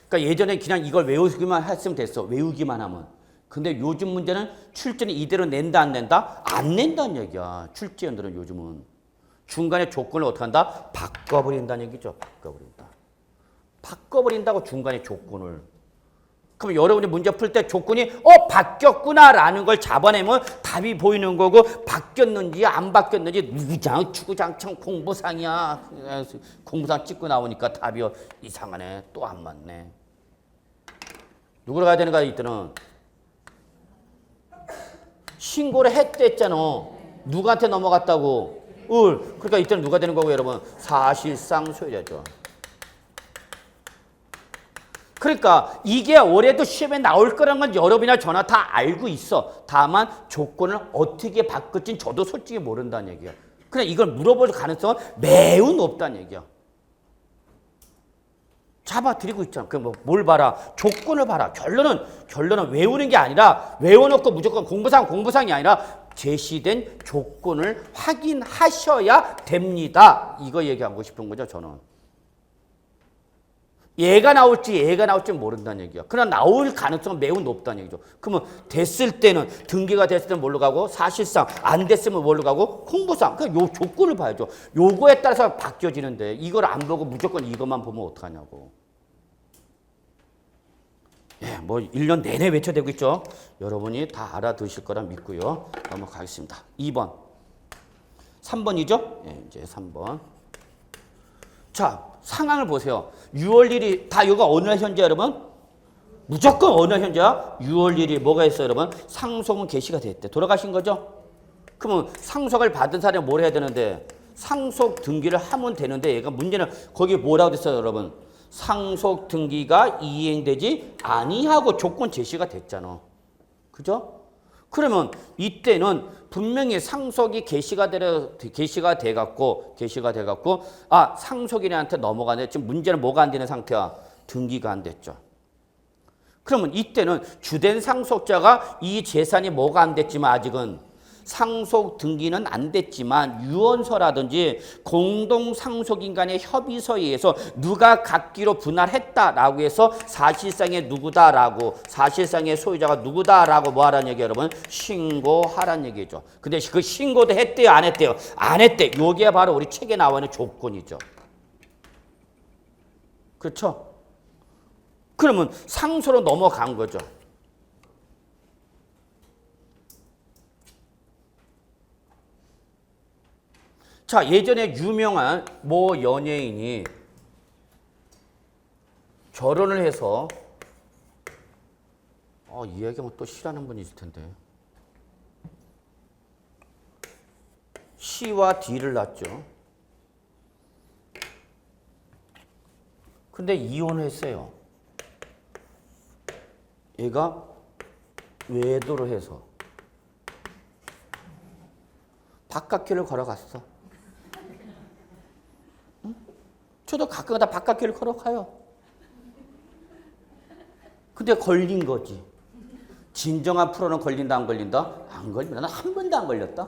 그러니까 예전에 그냥 이걸 외우기만 했으면 됐어. 외우기만 하면. 근데 요즘 문제는 출전이 이대로 낸다 안 낸다? 안 낸다는 얘기야. 출제원들은 요즘은. 중간에 조건을 어떻게 한다? 바꿔버린다는 얘기죠. 바꿔버린다. 바꿔버린다고 중간에 조건을. 그럼 여러분이 문제 풀 때 조건이 바뀌었구나라는 걸 잡아내면 답이 보이는 거고 바뀌었는지 안 바뀌었는지 누구장 추구장창 공부상이야. 공부상 찍고 나오니까 답이 이상하네. 또 안 맞네. 누구로 가야 되는가 이때는? 신고를 했댔잖아. 누구한테 넘어갔다고? 그러니까 이때는 누가 되는 거고 여러분? 사실상 소유자죠. 그러니까 이게 올해도 시험에 나올 거라는 건 여러분이나 저나 다 알고 있어. 다만 조건을 어떻게 바꿀지는 저도 솔직히 모른다는 얘기야. 그냥 이걸 물어볼 가능성은 매우 높다는 얘기야. 잡아드리고 있잖아. 그럼 뭘 봐라? 조건을 봐라. 결론은 외우는 게 아니라 외워놓고 무조건 공부상이 아니라 제시된 조건을 확인하셔야 됩니다. 이거 얘기하고 싶은 거죠, 저는. 얘가 나올지 모른다는 얘기야. 그러나 나올 가능성은 매우 높다는 얘기죠. 그러면 됐을 때는 등기가 됐을 때는 뭘로 가고 사실상 안 됐으면 뭘로 가고 공부상. 그러니까 요 조건을 봐야죠. 요거에 따라서 바뀌어지는데 이걸 안 보고 무조건 이것만 보면 어떡하냐고. 예, 뭐 1년 내내 외쳐대고 있죠. 여러분이 다 알아두실 거라 믿고요. 넘어가겠습니다. 2번. 3번이죠? 예, 이제 3번. 자, 상황을 보세요. 6월 1일 다 이거 어느 날 현재 여러분? 무조건 어느 날 현재야? 6월 1일 뭐가 있어요 여러분? 상속은 개시가 됐대. 돌아가신 거죠? 그러면 상속을 받은 사람이 뭘 해야 되는데? 상속 등기를 하면 되는데 얘가 문제는 거기 뭐라고 됐어요, 여러분? 상속 등기가 이행되지 아니하고 조건 제시가 됐잖아. 그죠? 그러면 이때는 분명히 상속이 개시가 돼 갖고 아, 상속인한테 넘어가네. 지금 문제는 뭐가 안 되는 상태야? 등기가 안 됐죠. 그러면 이때는 주된 상속자가 이 재산이 뭐가 안 됐지만 아직은 상속 등기는 안 됐지만 유언서라든지 공동상속인 간의 협의서에 의해서 누가 갖기로 분할했다라고 해서 사실상의 누구다라고 사실상의 소유자가 누구다라고 뭐 하라는 얘기예요, 여러분? 신고하라는 얘기죠. 근데 그 신고도 했대요, 안 했대요? 안 했대. 요게 바로 우리 책에 나와 있는 조건이죠. 그렇죠? 그러면 상소로 넘어간 거죠. 자, 예전에 유명한 모 연예인이 결혼을 해서 이 얘기하면 또 싫어하는 분이 있을 텐데 C와 D를 낳았죠. 근데 이혼을 했어요. 얘가 외도를 해서 바깥길을 걸어갔어. 응? 저도 가끔가다 바깥길을 걸어가요. 근데 걸린 거지. 진정한 프로는 걸린다 안 걸린다? 안 걸린다. 난 한 번도 안 걸렸다.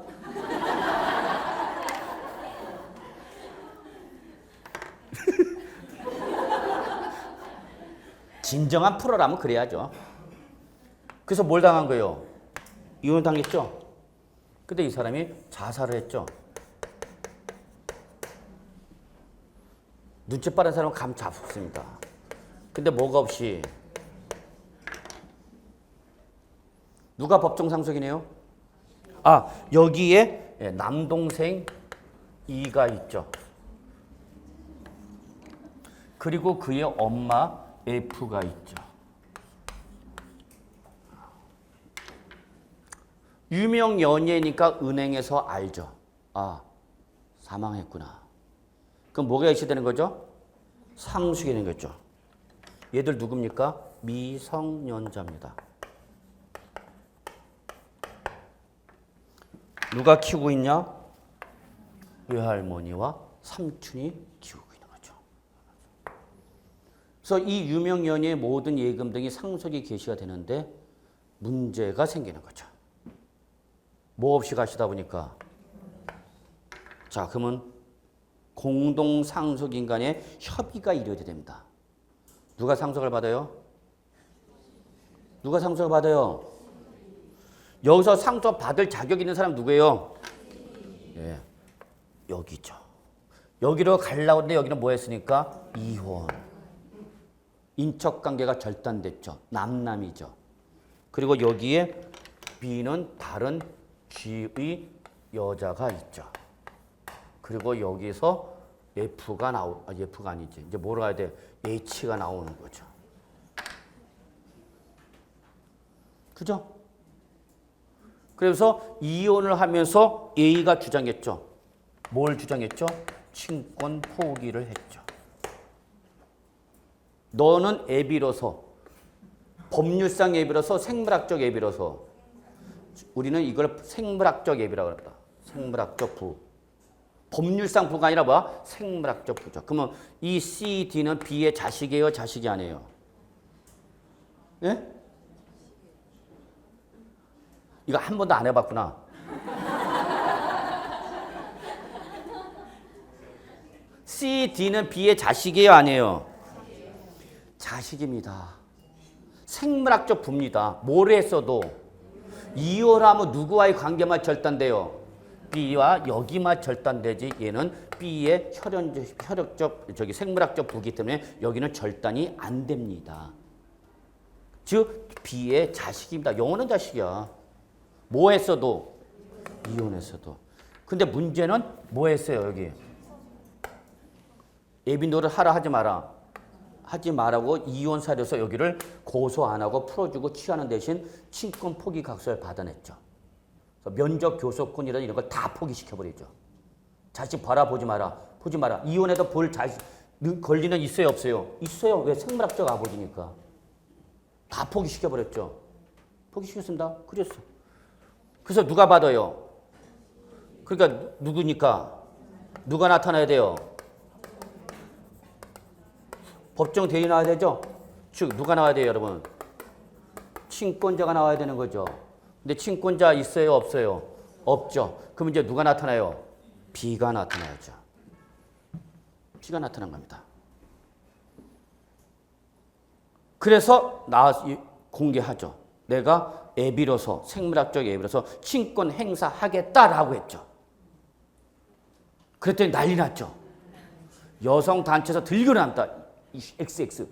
진정한 프로라면 그래야죠. 그래서 뭘 당한 거예요? 이혼 당했죠? 근데 이 사람이 자살을 했죠. 눈치 빠른 사람은 감 잡습니다. 근데 뭐가 없이 누가 법정 상속이네요? 아, 여기에 남동생 E가 있죠. 그리고 그의 엄마 F가 있죠. 유명 연예니까 은행에서 알죠. 아, 사망했구나. 그럼 뭐가 일치되는 거죠? 상속이 되는 거죠. 얘들 누굽니까? 미성년자입니다. 누가 키우고 있냐? 외할머니와 삼촌이 키우고 있는 거죠. 그래서 이 유명 연예의 모든 예금 등이 상속이 개시가 되는데 문제가 생기는 거죠. 뭐 없이 가시다 보니까 자, 그러면 공동상속인 간의 협의가 이루어져야 됩니다. 누가 상속을 받아요? 누가 상속을 받아요? 여기서 상속 받을 자격 있는 사람 누구예요? 예, 여기죠. 여기로 가려고 했는데 여기는 뭐 했으니까? 이혼. 인척관계가 절단됐죠. 남남이죠. 그리고 여기에 B는 다른 G의 여자가 있죠. 그리고 여기서 F가 F가 아니지. 이제 뭐로 가야 돼? H가 나오는 거죠. 그죠? 그래서 이혼을 하면서 A가 주장했죠. 뭘 주장했죠? 친권 포기를 했죠. 너는 애비로서, 법률상 애비로서, 생물학적 애비로서, 우리는 이걸 생물학적 애비라고 그랬다. 생물학적 부. 법률상 부가 아니라 뭐야? 생물학적 부죠. 그러면 이 C, D는 B의 자식이에요? 자식이 아니에요? 예? 이거 한 번도 안 해봤구나. C, D는 B의 자식이에요? 아니에요? 자식입니다. 생물학적 부입니다. 뭘 했어도 이혼하면 누구와의 관계만 절단돼요? B와 여기만 절단되지 얘는 B의 혈육적 생물학적 부기 때문에 여기는 절단이 안 됩니다. 즉 B의 자식입니다. 영원한 자식이야. 뭐 했어도 이혼했어도. 근데 문제는 뭐 했어요 여기? 애비 노릇 하라 하지 마라. 하지 말라고 이혼 사료서 여기를 고소 안 하고 풀어주고 취하는 대신 친권 포기 각서를 받아냈죠. 면접 교섭권이라는 이런 걸 다 포기시켜버리죠. 자식 봐라, 보지 마라. 보지 마라. 이혼해도 볼 자식, 권리는 있어요, 없어요? 있어요. 왜? 생물학적 아버지니까. 다 포기시켜버렸죠. 포기시켰습니다. 그랬어. 그래서 누가 받아요? 그러니까 누구니까? 누가 나타나야 돼요? 법정 대리 나와야 되죠? 즉 누가 나와야 돼요, 여러분? 친권자가 나와야 되는 거죠. 근데 친권자 있어요, 없어요? 없죠. 그럼 이제 누가 나타나요? B가 나타나야죠. B가 나타난 겁니다. 그래서 공개하죠. 내가 애비로서, 생물학적 애비로서 친권 행사하겠다라고 했죠. 그랬더니 난리 났죠. 여성 단체에서 들고 일어났다. XX.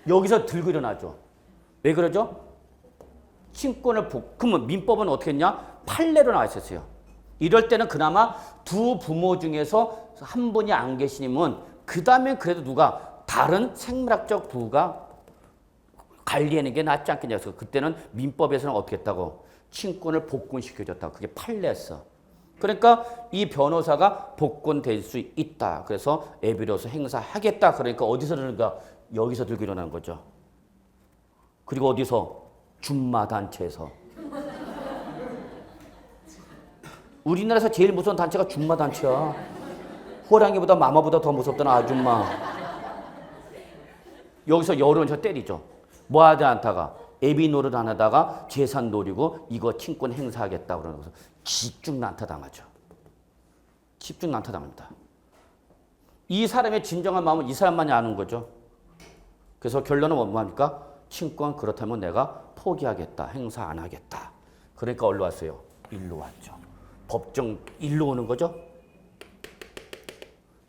여기서 들고 일어나죠. 왜 그러죠? 친권을 그러면 민법은 어떻게 했냐? 판례로 나와 있었어요. 이럴 때는 그나마 두 부모 중에서 한 분이 안 계시면 그 다음에 그래도 누가 다른 생물학적 부가 관리하는 게 낫지 않겠냐. 그래서 그때는 민법에서는 어떻게 했다고? 친권을 복권시켜줬다. 그게 판례였어. 그러니까 이 변호사가 복권될 수 있다. 그래서 애비로서 행사하겠다. 그러니까 어디서 들는가? 여기서 들고 일어나는 거죠. 그리고 어디서? 준마단체에서. 우리나라에서 제일 무서운 단체가 준마단체야. 호랑이보다 마마보다 더 무섭다는 아줌마. 여기서 여론에서 때리죠. 뭐 하지 않다가 애비 노릇 안 하다가 재산 노리고 이거 친권 행사하겠다 그러는 거서 집중 난타 당하죠. 집중 난타 당합니다. 이 사람의 진정한 마음은 이 사람만이 아는 거죠. 그래서 결론은 뭐합니까? 친권 그렇다면 내가 포기하겠다. 행사 안 하겠다. 그러니까 어디로 왔어요? 일로 왔죠. 법정 일로 오는 거죠.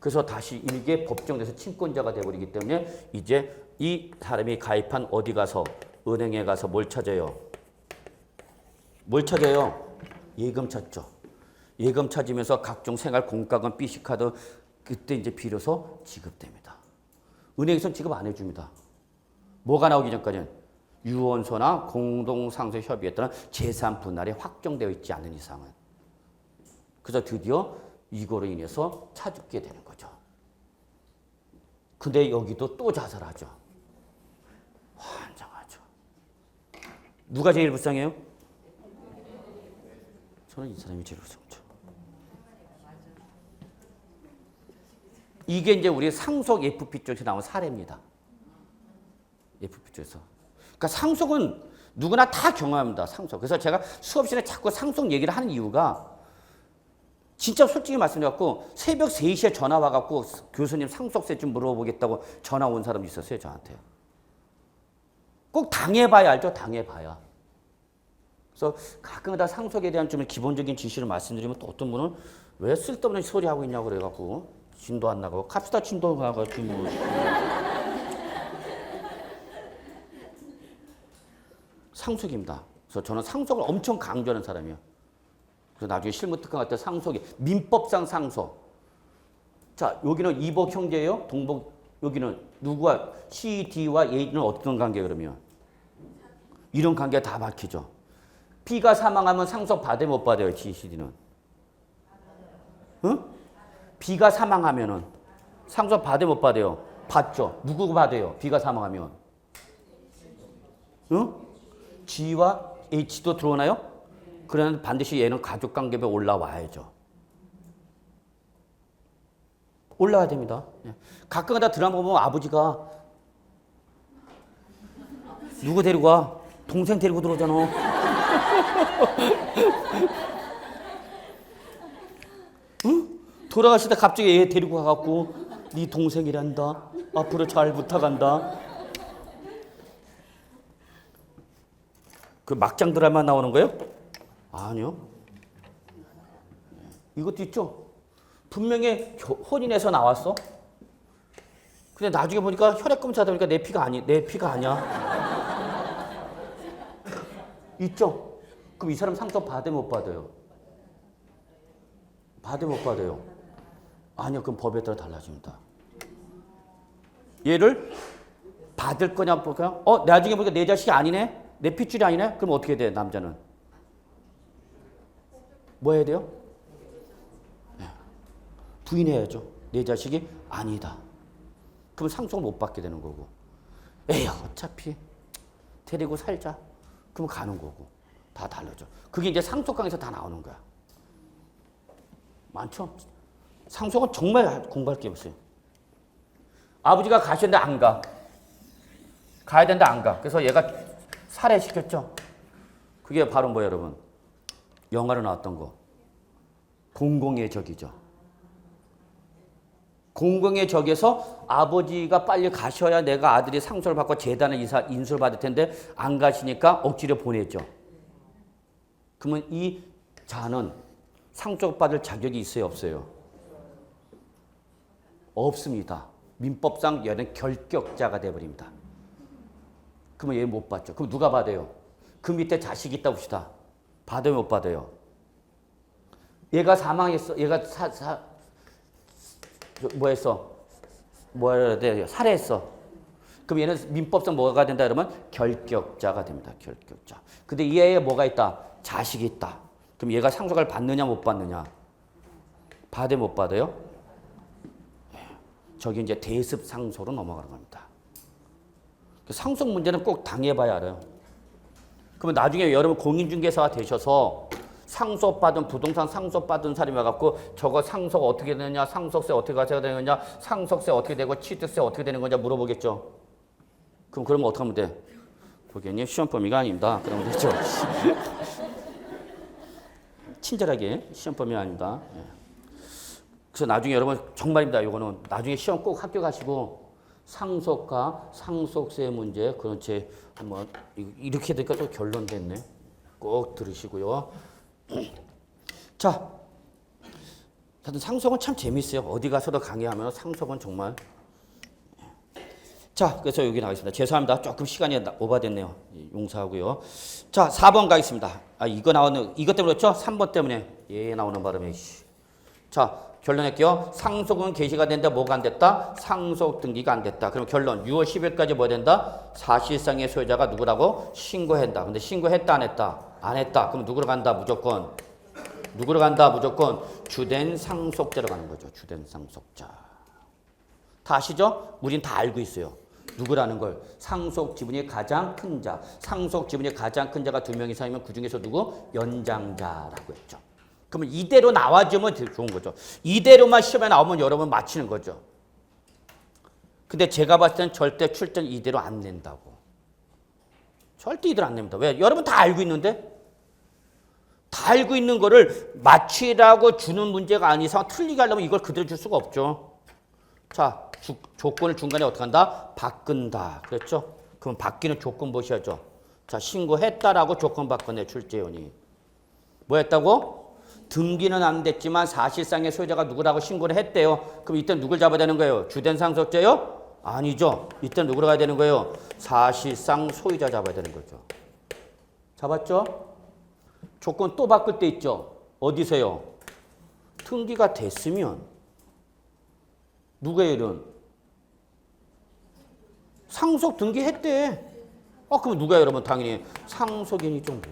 그래서 다시 일개 법정에서 친권자가 되어버리기 때문에 이제 이 사람이 가입한 어디 가서 은행에 가서 뭘 찾아요? 뭘 찾아요? 예금 찾죠. 예금 찾으면서 각종 생활 공과금, BC카드 그때 이제 비로소 지급됩니다. 은행에서는 지급 안 해줍니다. 뭐가 나오기 전까지는 유언서나 공동상속 협의에 따른 재산 분할이 확정되어 있지 않은 이상은. 그래서 드디어 이거로 인해서 찾게 되는 거죠. 근데 여기도 또 자살하죠. 환장하죠. 누가 제일 불쌍해요? 저는 이 사람이 제일 불쌍하죠. 이게 이제 우리 상속 FP 쪽에서 나온 사례입니다. FP 쪽에서. 그러니까 상속은 누구나 다 경험합니다. 상속. 그래서 제가 수업 시간에 자꾸 상속 얘기를 하는 이유가 진짜 솔직히 말씀드려갖고 새벽 3시에 전화 와갖고 교수님 상속세 좀 물어보겠다고 전화 온 사람이 있었어요. 저한테. 꼭 당해봐야 알죠. 당해봐야. 그래서 가끔가다 상속에 대한 좀 기본적인 지식을 말씀드리면 또 어떤 분은 왜 쓸데없는 소리 하고 있냐고 그래갖고 진도 안 나가고 갑시다 진도 나가가지고 뭐. 상속입니다. 그래서 저는 상속을 엄청 강조하는 사람이에요. 그래서 나중에 실무특강 할 때 상속이 민법상 상속. 자, 여기는 이복 형제예요. 동복 여기는 누구와 CD와 A는 어떤 관계 그러면? 이런 관계가 다 막히죠. B가 사망하면 상속 받아요, 못 받아요, CD는? 응? B가 사망하면은 상속 받아요, 못 받아요? 받죠. 누구 받아요? B가 사망하면? 응? G와 H도 들어오나요? 그러면 반드시 얘는 가족관계에 올라와야죠. 올라와야 됩니다. 가끔가다 드라마 보면 아버지가 누구 데리고 가? 동생 데리고 들어오잖아. 응? 돌아가실 때 갑자기 얘 데리고 가갖고 네 동생이란다. 앞으로 잘 부탁한다. 그 막장 드라마 나오는 거예요? 아니요. 이것도 있죠. 분명히 혼인해서 나왔어. 근데 나중에 보니까 혈액 검사하다 보니까 내 피가 아니야. 있죠. 그럼 이 사람 상속 받아요, 못 받아요? 받아요, 못 받아요? 아니요. 그럼 법에 따라 달라집니다. 얘를 받을 거냐 볼까요? 나중에 보니까 내 자식이 아니네? 내 핏줄이 아니네? 그럼 어떻게 돼, 남자는? 뭐 해야 돼요? 부인해야죠. 내 자식이 아니다. 그럼 상속을 못 받게 되는 거고. 에이, 어차피 데리고 살자. 그럼 가는 거고. 다 달라져. 그게 이제 상속강에서 다 나오는 거야. 많죠? 상속은 정말 공부할 게 없어요. 아버지가 가셨는데 안 가. 가야 되는데 안 가. 그래서 얘가 살해시켰죠. 그게 바로 뭐예요, 여러분? 영화로 나왔던 거. 공공의 적이죠. 공공의 적에서 아버지가 빨리 가셔야 내가 아들이 상속을 받고 재단을 인수를 받을 텐데 안 가시니까 억지로 보냈죠. 그러면 이 자는 상속받을 자격이 있어요, 없어요? 없습니다. 민법상 얘는 결격자가 돼버립니다. 그러면 얘 못 받죠. 그럼 누가 받아요? 그 밑에 자식이 있다 봅시다. 받아요, 못 받아요? 얘가 사망했어. 얘가 뭐 했어? 뭐 해야 돼? 살해했어. 그럼 얘는 민법상 뭐가 된다 그러면 결격자가 됩니다. 결격자. 근데 이 애에 뭐가 있다? 자식이 있다. 그럼 얘가 상속을 받느냐 못 받느냐? 받아요, 못 받아요? 저기 이제 대습 상속으로 넘어가는 겁니다. 상속 문제는 꼭 당해봐야 알아요. 그러면 나중에 여러분 공인중개사가 되셔서 상속받은 부동산 상속받은 사람이 와갖고 저거 상속 어떻게 되느냐, 상속세 어떻게 가져야 되느냐, 상속세 어떻게 되고 취득세 어떻게 되는 거냐 물어보겠죠. 그러면 어떻게 하면 돼? 고객님 시험 범위가 아닙니다. 그러면 되죠. 친절하게 시험 범위가 아닙니다. 그래서 나중에 여러분 정말입니다. 이거는 나중에 시험 꼭 합격하시고 상속과 상속세 문제 그런 제 한번 이렇게 되니까 또 결론 됐네. 꼭 들으시고요. 자, 하여튼 상속은 참 재밌어요. 어디 가서도 강의하면 상속은 정말. 자, 그래서 여기 나가겠습니다. 죄송합니다. 조금 시간이 오버됐네요. 용서하고요. 자, 4번 가겠습니다. 이거 나오는, 이것 때문에 그렇죠? 3번 때문에. 예, 나오는 바람에. 자, 결론할게요. 상속은 개시가 된다. 뭐가 안 됐다? 상속 등기가 안 됐다. 그럼 결론. 6월 10일까지 뭐 된다? 사실상의 소유자가 누구라고? 신고한다. 근데 신고했다, 안 했다? 안 했다. 그럼 누구로 간다? 무조건. 누구로 간다? 무조건 주된 상속자로 가는 거죠. 주된 상속자. 다 아시죠? 우린 다 알고 있어요. 누구라는 걸. 상속 지분이 가장 큰 자. 상속 지분이 가장 큰 자가 2명 이상이면 그 중에서 누구? 연장자라고 했죠. 그러면 이대로 나와주면 좋은 거죠. 이대로만 시험에 나오면 여러분 맞히는 거죠. 근데 제가 봤을 때는 절대 출전 이대로 안 낸다고. 절대 이대로 안 냅니다. 왜? 여러분 다 알고 있는데? 다 알고 있는 거를 맞히라고 주는 문제가 아닌 이상 틀리게 하려면 이걸 그대로 줄 수가 없죠. 자, 조건을 중간에 어떻게 한다? 바꾼다. 그랬죠? 그럼 바뀌는 조건 보셔야죠. 자, 신고했다라고 조건 바꿨네, 출제원이. 뭐 했다고? 등기는 안 됐지만 사실상의 소유자가 누구라고 신고를 했대요. 그럼 이때 누굴 잡아야 되는 거예요? 주된 상속자요? 아니죠. 이때 누구로 가야 되는 거예요? 사실상 소유자 잡아야 되는 거죠. 잡았죠? 조건 또 바꿀 때 있죠. 어디서요? 등기가 됐으면 누구의 일은? 상속 등기했대. 그럼 누가 여러분 당연히 상속인이죠. 뭐.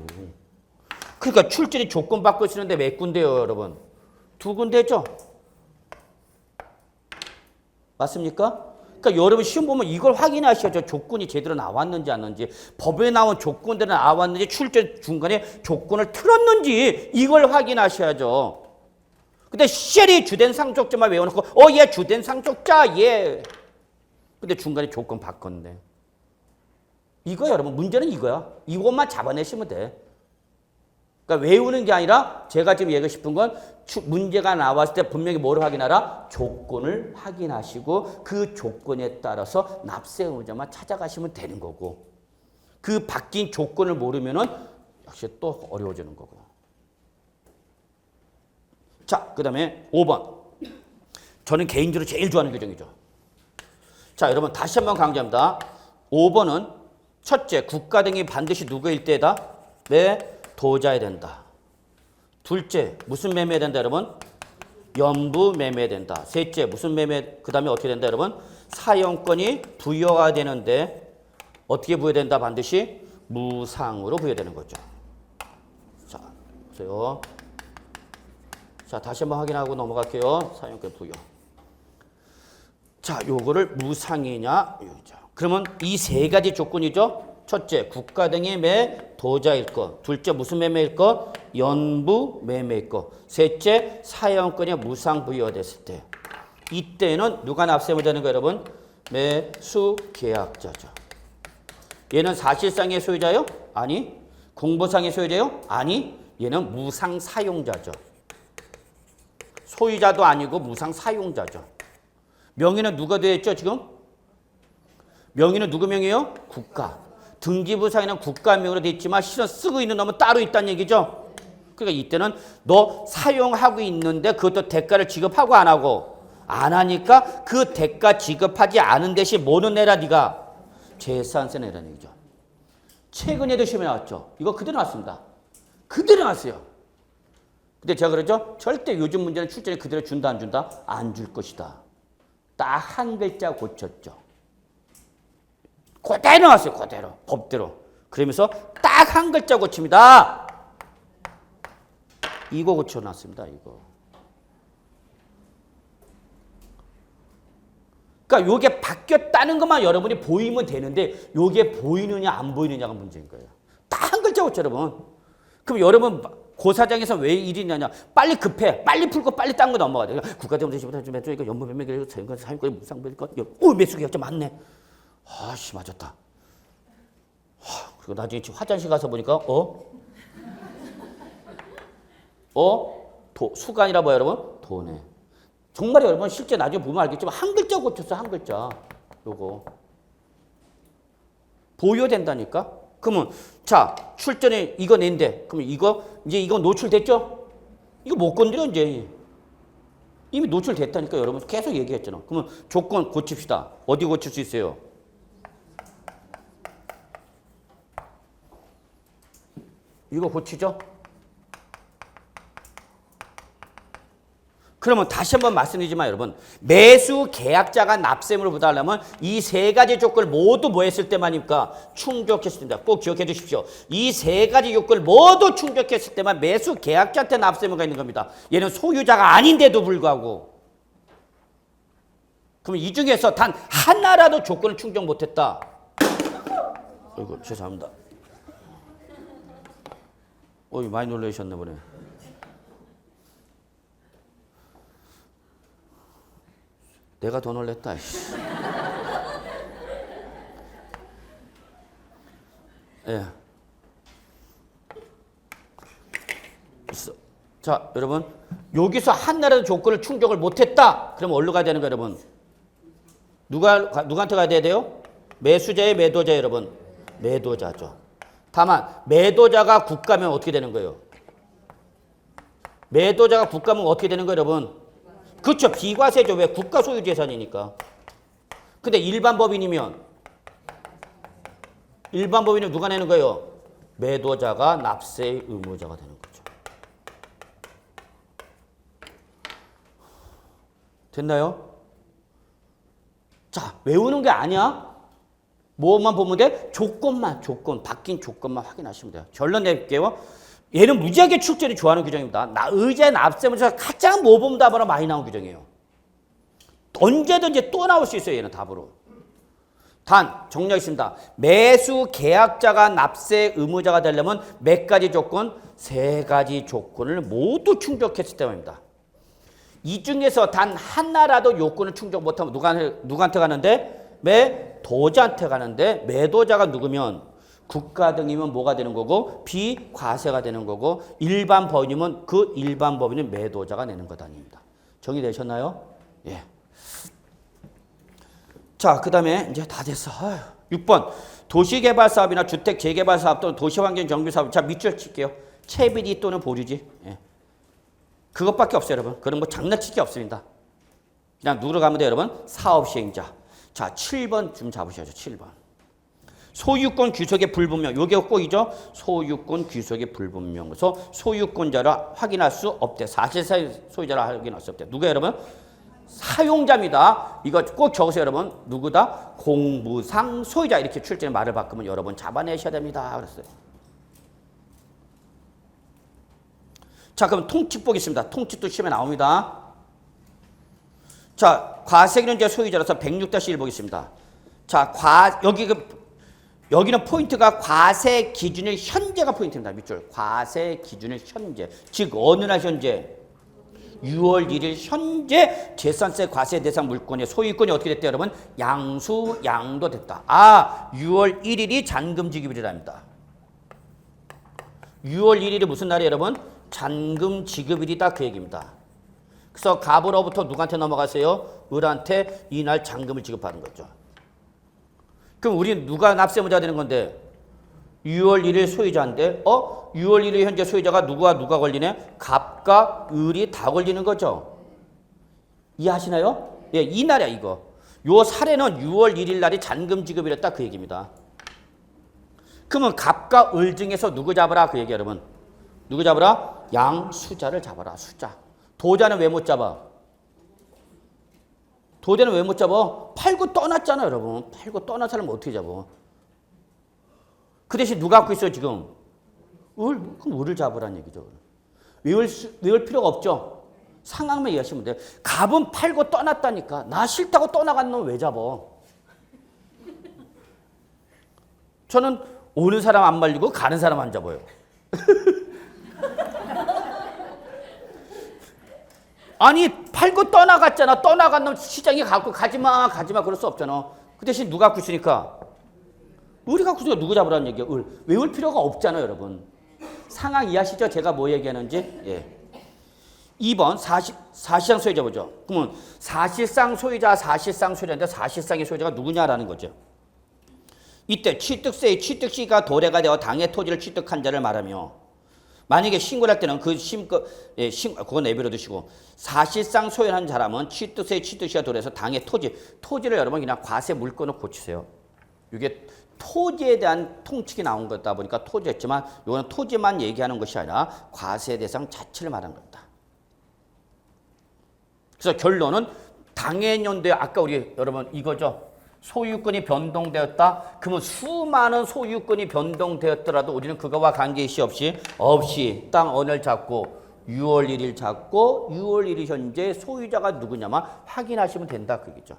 그러니까 출전이 조건 바꾸시는데 몇 군데요, 여러분? 2군데죠? 맞습니까? 그러니까 여러분 시험 보면 이걸 확인하셔야죠. 조건이 제대로 나왔는지 안 나왔는지. 법에 나온 조건대로 나왔는지 출전 중간에 조건을 틀었는지 이걸 확인하셔야죠. 근데 쉘이 주된 상속자만 외워놓고 얘 주된 상속자 얘. 근데 중간에 조건 바꿨네. 이거 여러분 문제는 이거야. 이것만 잡아내시면 돼. 그러니까 외우는 게 아니라 제가 지금 얘기하고 싶은 건 문제가 나왔을 때 분명히 뭐를 확인하라? 조건을 확인하시고 그 조건에 따라서 납세 의무자만 찾아가시면 되는 거고 그 바뀐 조건을 모르면은 역시 또 어려워지는 거고. 자, 그 다음에 5번. 저는 개인적으로 제일 좋아하는 규정이죠. 자, 여러분 다시 한번 강조합니다. 5번은 첫째, 국가 등이 반드시 누구일 때다? 도자야 된다. 둘째, 무슨 매매해야 된다, 여러분? 연부 매매해야 된다. 셋째, 무슨 매매, 그 다음에 어떻게 된다, 여러분? 사용권이 부여가 되는데 어떻게 부여된다, 반드시? 무상으로 부여되는 거죠. 자, 보세요. 자, 다시 한번 확인하고 넘어갈게요. 사용권 부여. 자, 요거를 무상이냐, 유자. 그러면 이 세 가지 조건이죠. 첫째, 국가 등의 매도자일 것. 둘째, 무슨 매매일 것? 연부 매매일 것. 셋째, 사용권이 무상 부여됐을 때. 이때는 누가 납세무 되는 거예요, 여러분? 매수 계약자죠. 얘는 사실상의 소유자요? 아니. 공보상의 소유자요? 아니. 얘는 무상 사용자죠. 소유자도 아니고 무상 사용자죠. 명의는 누가 되어 있죠, 지금? 명의는 누구 명이에요? 국가. 등기부상에는 국가명으로 되어 있지만 실은 쓰고 있는 놈은 따로 있다는 얘기죠. 그러니까 이때는 너 사용하고 있는데 그것도 대가를 지급하고 안 하고 안 하니까 그 대가 지급하지 않은 대신 뭐는 내라 네가? 재산세 내라는 얘기죠. 최근에도 시험에 나왔죠. 이거 그대로 나왔습니다. 그대로 나왔어요. 근데 제가 그러죠. 절대 요즘 문제는 출제에 그대로 준다 안 준다? 안 줄 것이다. 딱 한 글자 고쳤죠. 그대로 나왔어요. 그대로. 법대로. 그러면서 딱 한 글자 고칩니다. 이거 고쳐놨습니다. 이거. 그러니까 요게 바뀌었다는 것만 여러분이 보이면 되는데 요게 보이느냐 안 보이느냐가 문제인 거예요. 딱 한 글자 고쳐 여러분. 그럼 여러분 고사장에서 왜 일이냐냐. 빨리 급해. 빨리 풀고 빨리 딴 거 넘어가야 돼. 국가대원대시보다 좀 해줘. 이거 연봉매매 그리고 사용권이 무상부일것. 오 매수계약자 맞네. 아씨 맞았다. 그리고 나중에 화장실 가서 보니까 수간이라 뭐야 여러분? 도네. 정말 여러분 실제 나중에 보면 알겠지만 한 글자 고쳤어. 한 글자. 요거. 보유된다니까? 그러면 자 출전에 이거 낸대. 그러면 이거 노출됐죠? 이거 못 건드려 이제. 이미 노출됐다니까 여러분 계속 얘기했잖아. 그러면 조건 고칩시다. 어디 고칠 수 있어요? 이거 고치죠? 그러면 다시 한번 말씀드리지만 여러분 매수 계약자가 납세물을 부담하려면 이 세 가지 조건을 모두 뭐 했을 때만입니까? 충족했을 때입니다. 꼭 기억해 주십시오. 이 세 가지 요건을 모두 충족했을 때만 매수 계약자한테 납세물가 있는 겁니다. 얘는 소유자가 아닌데도 불구하고. 그럼 이 중에서 단 하나라도 조건을 충족 못했다. 아이고 죄송합니다. 많이 놀라셨나 보네. 내가 더 놀랬다. 예. 자, 여러분. 여기서 하나라도 조건을 충족을 못했다. 그럼 어디로 가야 되는 거예요, 여러분? 누구한테 가야 돼요? 매수자의 매도자, 여러분. 매도자죠. 다만, 매도자가 국가면 어떻게 되는 거예요? 매도자가 국가면 어떻게 되는 거예요, 여러분? 그렇죠. 비과세죠. 왜? 국가 소유 재산이니까. 근데 일반 법인이면 누가 내는 거예요? 매도자가 납세 의무자가 되는 거죠. 됐나요? 자, 외우는 게 아니야. 뭐만 보면 돼? 조건, 바뀐 조건만 확인하시면 돼요. 결론 낼게요. 얘는 무지하게 출제를 좋아하는 규정입니다. 의제 납세문제가 가장 모범 답으로 많이 나온 규정이에요. 언제든지 또 나올 수 있어요. 얘는 답으로. 단 정리하겠습니다. 매수 계약자가 납세 의무자가 되려면 몇 가지 조건? 세 가지 조건을 모두 충족했을 때입니다. 이 중에서 단 하나라도 요건을 충족 못하면 누구한테 가는데? 매도자한테 가는데 매도자가 누구면? 국가 등이면 뭐가 되는 거고 비과세가 되는 거고 일반 법인이면 그 일반 법인은 매도자가 내는 것 아닙니다. 정리되셨나요? 예. 자, 그 다음에 이제 다 됐어. 6번 도시개발사업이나 주택재개발사업 또는 도시환경정비사업. 자, 밑줄 칠게요. 채비리 또는 보류지. 예. 그것밖에 없어요, 여러분. 그런 거 장난칠 게 없습니다. 그냥 누구로 가면 돼요, 여러분? 사업시행자. 자, 7번 좀 잡으셔야죠. 7번. 소유권 귀속의 불분명. 요게 꼭이죠. 소유권 귀속의 불분명. 그래서 소유권자를 확인할 수 없대. 사실상 소유자를 확인할 수 없대. 누가 여러분? 사용자입니다. 이거 꼭 적으세요, 여러분. 누구다? 공부상 소유자. 이렇게 출제 말을 바꾸면 여러분 잡아내셔야 됩니다. 그랬어요. 자, 그럼 통칙 보겠습니다. 통칙도 시험에 나옵니다. 자, 과세기는 이제 소유자라서 106-1 보겠습니다. 자, 여기는 포인트가 과세 기준일 현재가 포인트입니다. 밑줄. 과세 기준일 현재. 즉, 어느 날 현재? 6월 1일 현재 재산세 과세 대상 물건의 소유권이 어떻게 됐대요, 여러분? 양도됐다. 6월 1일이 잔금 지급일이랍니다. 6월 1일이 무슨 날이에요, 여러분? 잔금 지급일이다, 그 얘기입니다. 그래서 갑으로부터 누구한테 넘어가세요? 을한테 이날 잔금을 지급하는 거죠. 그럼 우리 누가 납세무자가 되는 건데 6월 1일 소유자인데 6월 1일 현재 소유자가 누가 걸리네? 갑과 을이 다 걸리는 거죠. 이해하시나요? 예, 이 날이야 이거. 요 사례는 6월 1일 날이 잔금 지급이랬다 그 얘기입니다. 그러면 갑과 을 중에서 누구 잡아라 그 얘기 여러분. 누구 잡아라? 양수자를 잡아라. 수자. 도자는 왜 못 잡아? 도자는 왜 못 잡아? 팔고 떠났잖아 여러분. 팔고 떠난 사람을 어떻게 잡아? 그 대신 누가 갖고 있어요 지금? 을? 그럼 을을 잡으라는 얘기죠. 외울 필요가 없죠. 상황만 이해하시면 돼요. 갑은 팔고 떠났다니까. 나 싫다고 떠나간 놈 왜 잡아? 저는 오는 사람 안 말리고 가는 사람 안 잡아요. 아니 팔고 떠나갔잖아. 떠나간 놈 시장에 갖고 가지마 그럴 수 없잖아. 그 대신 누가 갖고 있으니까? 을이 갖고 있으니까 누구 잡으라는 얘기야. 을. 외울 필요가 없잖아요 여러분. 상황 이해하시죠? 제가 뭐 얘기하는지. 예. 2번 사실상 소유자 보죠. 그러면 사실상 소유자인데 사실상의 소유자가 누구냐라는 거죠. 이때 취득세의 취득시가 도래가 되어 당의 토지를 취득한 자를 말하며 만약에 신고를 할 때는 그건 내버려 두시고 사실상 소유한 사람은 취득세의 취득시가 도래해서 당의 토지를 여러분 그냥 과세 물건으로 고치세요. 이게 토지에 대한 통칙이 나온 거다 보니까 토지였지만 이거는 토지만 얘기하는 것이 아니라 과세 대상 자체를 말하는 겁니다. 그래서 결론은 당해년도에 아까 우리 여러분 이거죠. 소유권이 변동되었다. 그러면 수많은 소유권이 변동되었더라도 우리는 그거와 관계시 없이 땅 언을 잡고 6월 1일 잡고 6월 1일 현재 소유자가 누구냐만 확인하시면 된다 그 얘기죠.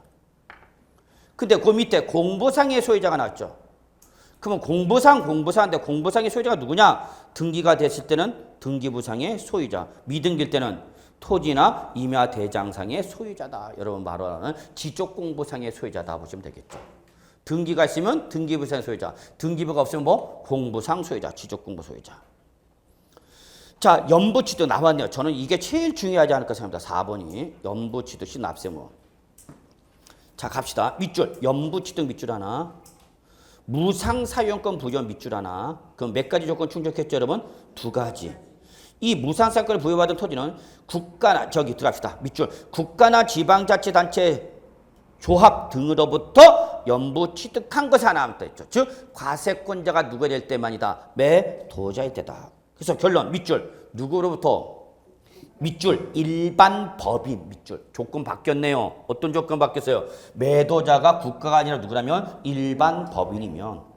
근데 그 밑에 공부상의 소유자가 나왔죠. 그러면 공부상인데 공부상의 소유자가 누구냐? 등기가 됐을 때는 등기부상의 소유자, 미등기일 때는 토지나 임야 대장상의 소유자다. 여러분 말하는 지적공부상의 소유자다 보시면 되겠죠. 등기가 있으면 등기부상의 소유자, 등기부가 없으면 뭐 공부상 소유자, 지적공부 소유자. 자, 연부취득 나왔네요. 저는 이게 제일 중요하지 않을까 생각합니다. 4번이 연부취득시 납세무. 자, 갑시다. 밑줄 연부취득 밑줄 하나, 무상사용권 부여 밑줄 하나. 그럼 몇 가지 조건 충족했죠 여러분? 2가지. 이 무상사용권을 부여받은 토지는 국가나 들어갑시다. 밑줄 국가나 지방자치단체 조합 등으로부터 연부 취득한 것이 하나 남다 했죠. 즉 과세권자가 누가 될 때만이다. 매도자일 때다. 그래서 결론 밑줄 누구로부터? 밑줄 일반 법인 밑줄 조건 바뀌었네요. 어떤 조건 바뀌었어요? 매도자가 국가가 아니라 누구라면 일반 법인이면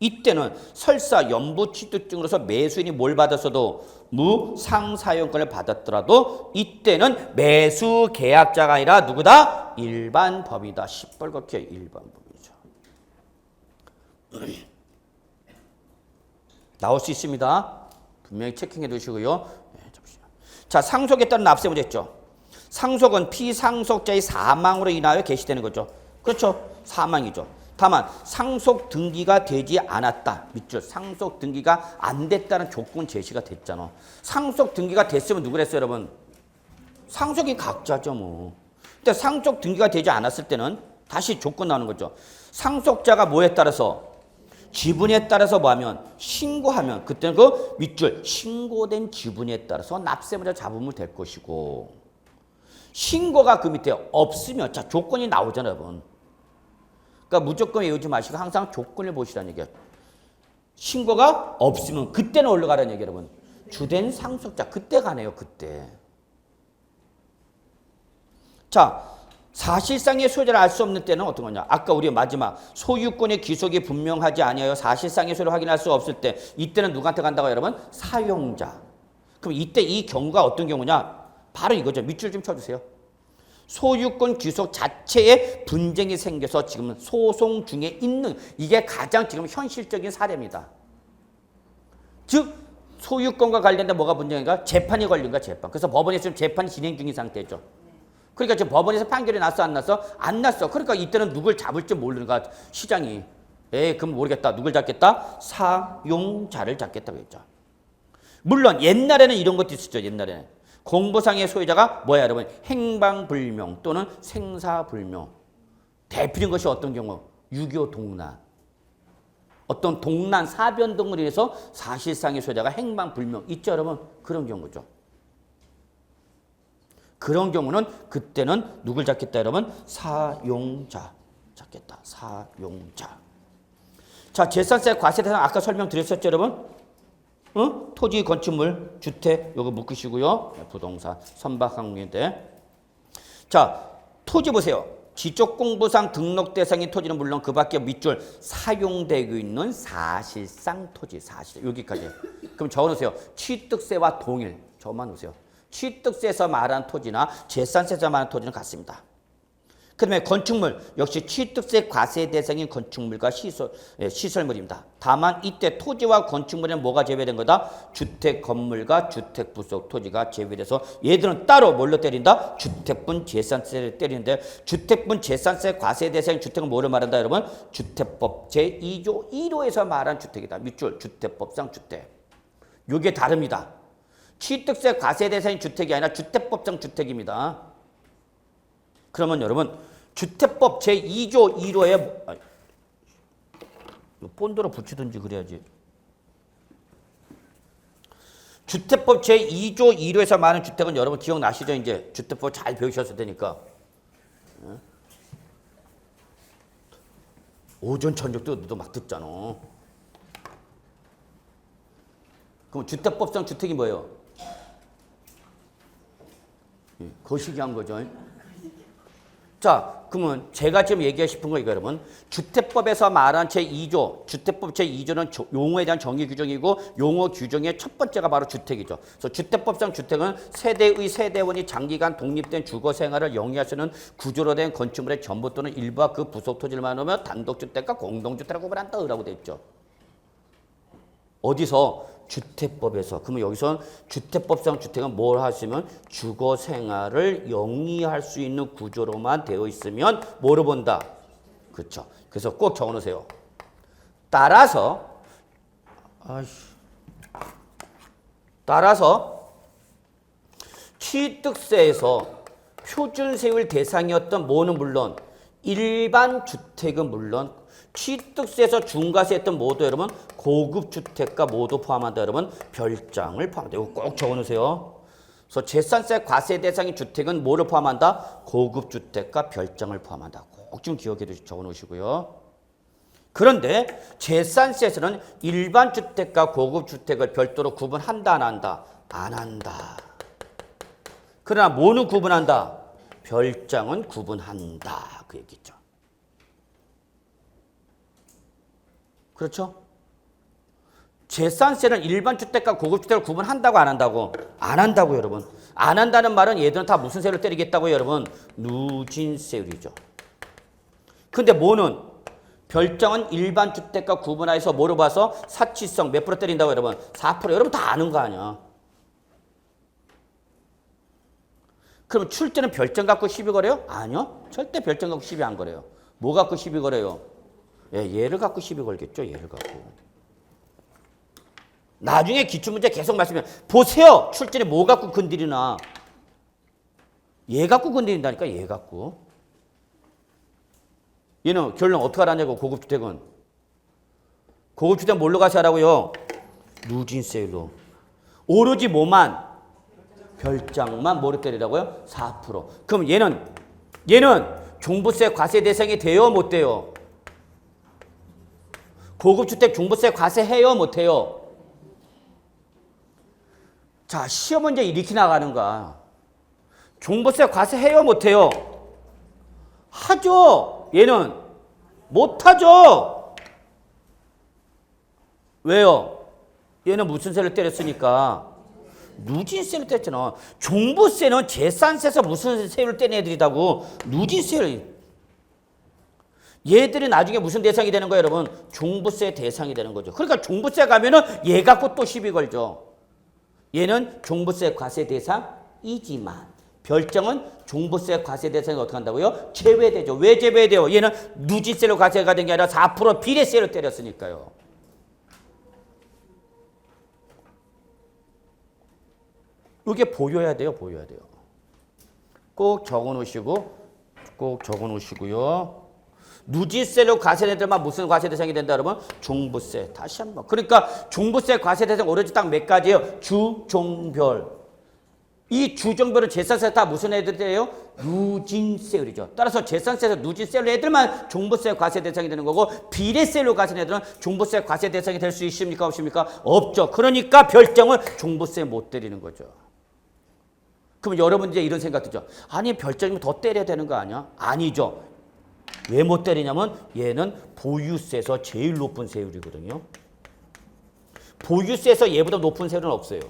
이때는 설사 연부취득증으로서 매수인이 뭘 받았어도 무상사용권을 받았더라도 이때는 매수계약자가 아니라 누구다? 일반 법이다. 시뻘겋게 일반 법이죠. 나올 수 있습니다. 분명히 체킹해 두시고요. 자, 상속에 따른 납세 문제 있죠. 상속은 피상속자의 사망으로 인하여 개시되는 거죠. 그렇죠. 사망이죠. 다만 상속 등기가 되지 않았다. 밑줄 상속 등기가 안 됐다는 조건 제시가 됐잖아. 상속 등기가 됐으면 누구랬어요 여러분? 상속이 각자죠 뭐. 근데 상속 등기가 되지 않았을 때는 다시 조건 나오는 거죠. 상속자가 뭐에 따라서? 지분에 따라서 뭐하면? 신고하면 그때는 그 밑줄 신고된 지분에 따라서 납세무자 잡으면 될 것이고 신고가 그 밑에 없으면 자 조건이 나오잖아요 여러분. 그러니까 무조건 외우지 마시고 항상 조건을 보시라는 얘기예요. 신고가 없으면 그때는 올라가라는 얘기예요 여러분. 주된 상속자 그때 가네요 그때. 자 사실상의 소유자를 알 수 없는 때는 어떤 거냐. 아까 우리 마지막 소유권의 귀속이 분명하지 아니하여 사실상의 소유를 확인할 수 없을 때 이때는 누구한테 간다고요 여러분? 사용자. 그럼 이때 이 경우가 어떤 경우냐? 바로 이거죠. 밑줄 좀 쳐주세요. 소유권 귀속 자체에 분쟁이 생겨서 지금 소송 중에 있는 이게 가장 지금 현실적인 사례입니다. 즉 소유권과 관련된 뭐가 분쟁인가? 재판이 걸린 거야, 재판. 그래서 법원에서 지금 재판이 진행 중인 상태죠. 그러니까 지금 법원에서 판결이 났어, 안 났어? 안 났어. 그러니까 이때는 누굴 잡을지 모르는 거야, 시장이. 그럼 모르겠다. 누굴 잡겠다? 사용자를 잡겠다고 했죠. 물론 옛날에는 이런 것도 있었죠. 옛날에는. 공보상의 소유자가 뭐야, 여러분? 행방불명 또는 생사불명. 대표적인 것이 어떤 경우? 6.25 동란. 어떤 동란 사변 등으로 인해서 사실상의 소유자가 행방불명. 있죠, 여러분? 그런 경우죠. 그런 경우는 그때는 누굴 잡겠다, 여러분? 사용자 잡겠다. 사용자. 자, 재산세 과세 대상 아까 설명드렸었죠, 여러분? 토지, 건축물, 주택 요거 묶으시고요. 부동산, 선박항공인데. 자, 토지 보세요. 지적공부상 등록 대상인 토지는 물론 그 밖에 밑줄 사용되고 있는 사실상 토지, 사실 여기까지. 그럼 적어놓으세요. 취득세와 동일. 저만 놓으세요. 취득세에서 말한 토지나 재산세에서 말한 토지는 같습니다. 그 다음에 건축물 역시 취득세 과세 대상인 건축물과 시설물입니다. 다만 이때 토지와 건축물에는 뭐가 제외된 거다? 주택 건물과 주택 부속 토지가 제외돼서 얘들은 따로 뭘로 때린다? 주택분 재산세를 때리는데 주택분 재산세 과세 대상인 주택은 뭐를 말한다, 여러분? 주택법 제2조 1호에서 말한 주택이다. 밑줄 주택법상 주택. 요게 다릅니다. 취득세 과세 대상인 주택이 아니라 주택법상 주택입니다. 그러면 여러분 주택법 제2조 1호에 본드로 붙이든지 그래야지. 주택법 제2조 1호에서 말하는 주택은 여러분 기억나시죠? 이제 주택법 잘 배우셨을 테니까. 오전 저녁도 너도 막 듣잖아. 그럼 주택법상 주택이 뭐예요? 거시기한 거죠. 자, 그러면 제가 지금 얘기하고 싶은 거 이거 여러분. 주택법에서 말한 제2조, 주택법 제2조는 용어에 대한 정의 규정이고 용어 규정의 첫 번째가 바로 주택이죠. 그래서 주택법상 주택은 세대의 세대원이 장기간 독립된 주거 생활을 영위할 수 있는 구조로 된 건축물의 전부 또는 일부와 그 부속 토지를 말하면 단독주택과 공동주택이라고 구분한다라고 돼 있죠. 어디서? 주택법에서. 그러면 여기서 주택법상 주택은 뭘 하시면 주거 생활을 영위할 수 있는 구조로만 되어 있으면 뭐로 본다? 그렇죠. 그래서 꼭 적어 놓으세요. 따라서 취득세에서 표준세율 대상이었던 뭐는 물론 일반 주택은 물론 취득세에서 중과세 했던 모두 여러분 고급 주택과 모두 포함한다, 여러분 별장을 포함한다. 이거 꼭 적어 놓으세요. 그래서 재산세 과세 대상인 주택은 뭐를 포함한다? 고급 주택과 별장을 포함한다. 꼭 좀 기억해 적어 놓으시고요. 그런데 재산세에서는 일반 주택과 고급 주택을 별도로 구분한다, 안 한다? 안 한다. 그러나 뭐는 구분한다? 별장은 구분한다. 그 얘기죠. 그렇죠? 재산세는 일반 주택과 고급 주택을 구분한다고 안 한다고? 안 한다고, 여러분. 안 한다는 말은 얘들은 다 무슨 세율을 때리겠다고, 여러분? 누진세율이죠. 근데 뭐는? 별장은 일반 주택과 구분하여서 뭐로 봐서 사치성 몇 프로 때린다고, 여러분? 4%. 여러분 다 아는 거 아니야. 그럼 출제는 별장 갖고 시비 거래요? 아니요. 절대 별장 갖고 시비 안 거래요. 뭐 갖고 시비 거래요? 얘를 갖고 시비 걸겠죠. 얘를 갖고. 나중에 기출문제 계속 말씀해. 보세요. 출제는 뭐 갖고 건드리나. 얘 갖고 건드린다니까. 얘 갖고. 얘는 결론 어떻게 하라냐고. 고급주택은. 고급주택 뭘로 가서 하라고요? 누진세율로. 오로지 뭐만? 별장만 뭐로 때리라고요? 4%. 그럼 얘는 종부세 과세 대상이 돼요? 못 돼요? 고급주택 종부세 과세해요? 못해요? 자, 시험 문제 이렇게 나가는 거야. 종부세 과세해요? 못해요? 하죠. 얘는 못하죠. 왜요? 얘는 무슨 세를 때렸으니까? 누진세를 떼잖아. 종부세는 재산세에서 무슨 세율을 떼는 애들이다고. 누진세를. 얘들이 나중에 무슨 대상이 되는 거예요, 여러분? 종부세 대상이 되는 거죠. 그러니까 종부세 가면은 얘 갖고 또 시비 걸죠. 얘는 종부세 과세 대상이지만 별정은 종부세 과세 대상이 어떻게 한다고요? 제외되죠. 왜 제외돼요? 얘는 누진세로 과세가 된 게 아니라 4% 비례세로 때렸으니까요. 이게 보여야 돼요, 보여야 돼요. 꼭 적어 놓으시고요. 누진세로 과세된 애들만 무슨 과세 대상이 된다 그러면 종부세. 다시 한번. 그러니까 종부세 과세 대상 오로지 딱 몇 가지예요? 주, 종, 별. 이 주, 종, 별은 재산세 다 무슨 애들이에요? 누진세율이죠. 따라서 재산세에서 누진세율 애들만 종부세 과세 대상이 되는 거고 비례세로 과세 애들은 종부세 과세 대상이 될 수 있습니까? 없습니까? 없죠. 그러니까 별정은 종부세 못 때리는 거죠. 그럼 여러분 이제 이런 생각 들죠. 아니 별정이면 더 때려야 되는 거 아니야? 아니죠. 왜 못 때리냐면 얘는 보유세에서 제일 높은 세율이거든요. 보유세에서 얘보다 높은 세율은 없어요.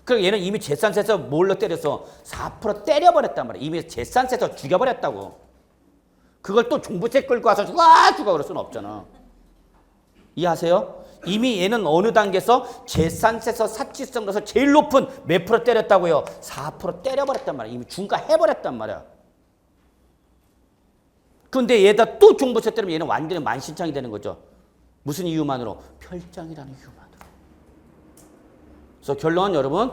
그리고 얘는 이미 재산세에서 뭘로 때려서 4% 때려버렸단 말이에요. 이미 재산세에서 죽여버렸다고. 그걸 또 종부세 끌고 와서 죽어 그럴 수는 없잖아. 이해하세요? 이미 얘는 어느 단계에서 재산세에서 사치성으로서 제일 높은 몇 프로 때렸다고요? 4% 때려버렸단 말이야. 이미 중과해버렸단 말이야. 근데 얘다 또 종부세 때리면 얘는 완전히 만신창이 되는 거죠. 무슨 이유만으로? 별장이라는 이유만으로. 그래서 결론은 여러분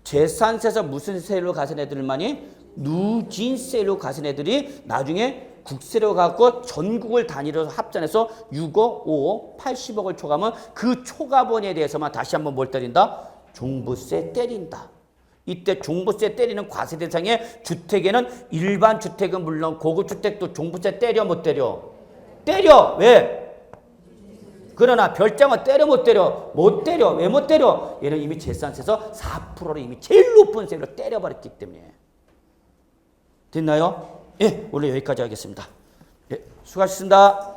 재산세에서 무슨 세율로 가진 애들만이 누진세율로 가진 애들이 나중에 국세로 갖고 전국을 단위로 합산해서 6억, 5억, 80억을 초과하면 그 초과분에 대해서만 다시 한번 뭘 때린다? 종부세 때린다. 이때 종부세 때리는 과세 대상의 주택에는 일반 주택은 물론 고급 주택도 종부세 때려 못 때려? 때려. 왜? 그러나 별장은 때려 못 때려? 못 때려. 왜 못 때려? 얘는 이미 재산세에서 4%를 이미 제일 높은 세율로 때려버렸기 때문에. 됐나요? 예, 오늘 여기까지 하겠습니다. 예, 수고하셨습니다.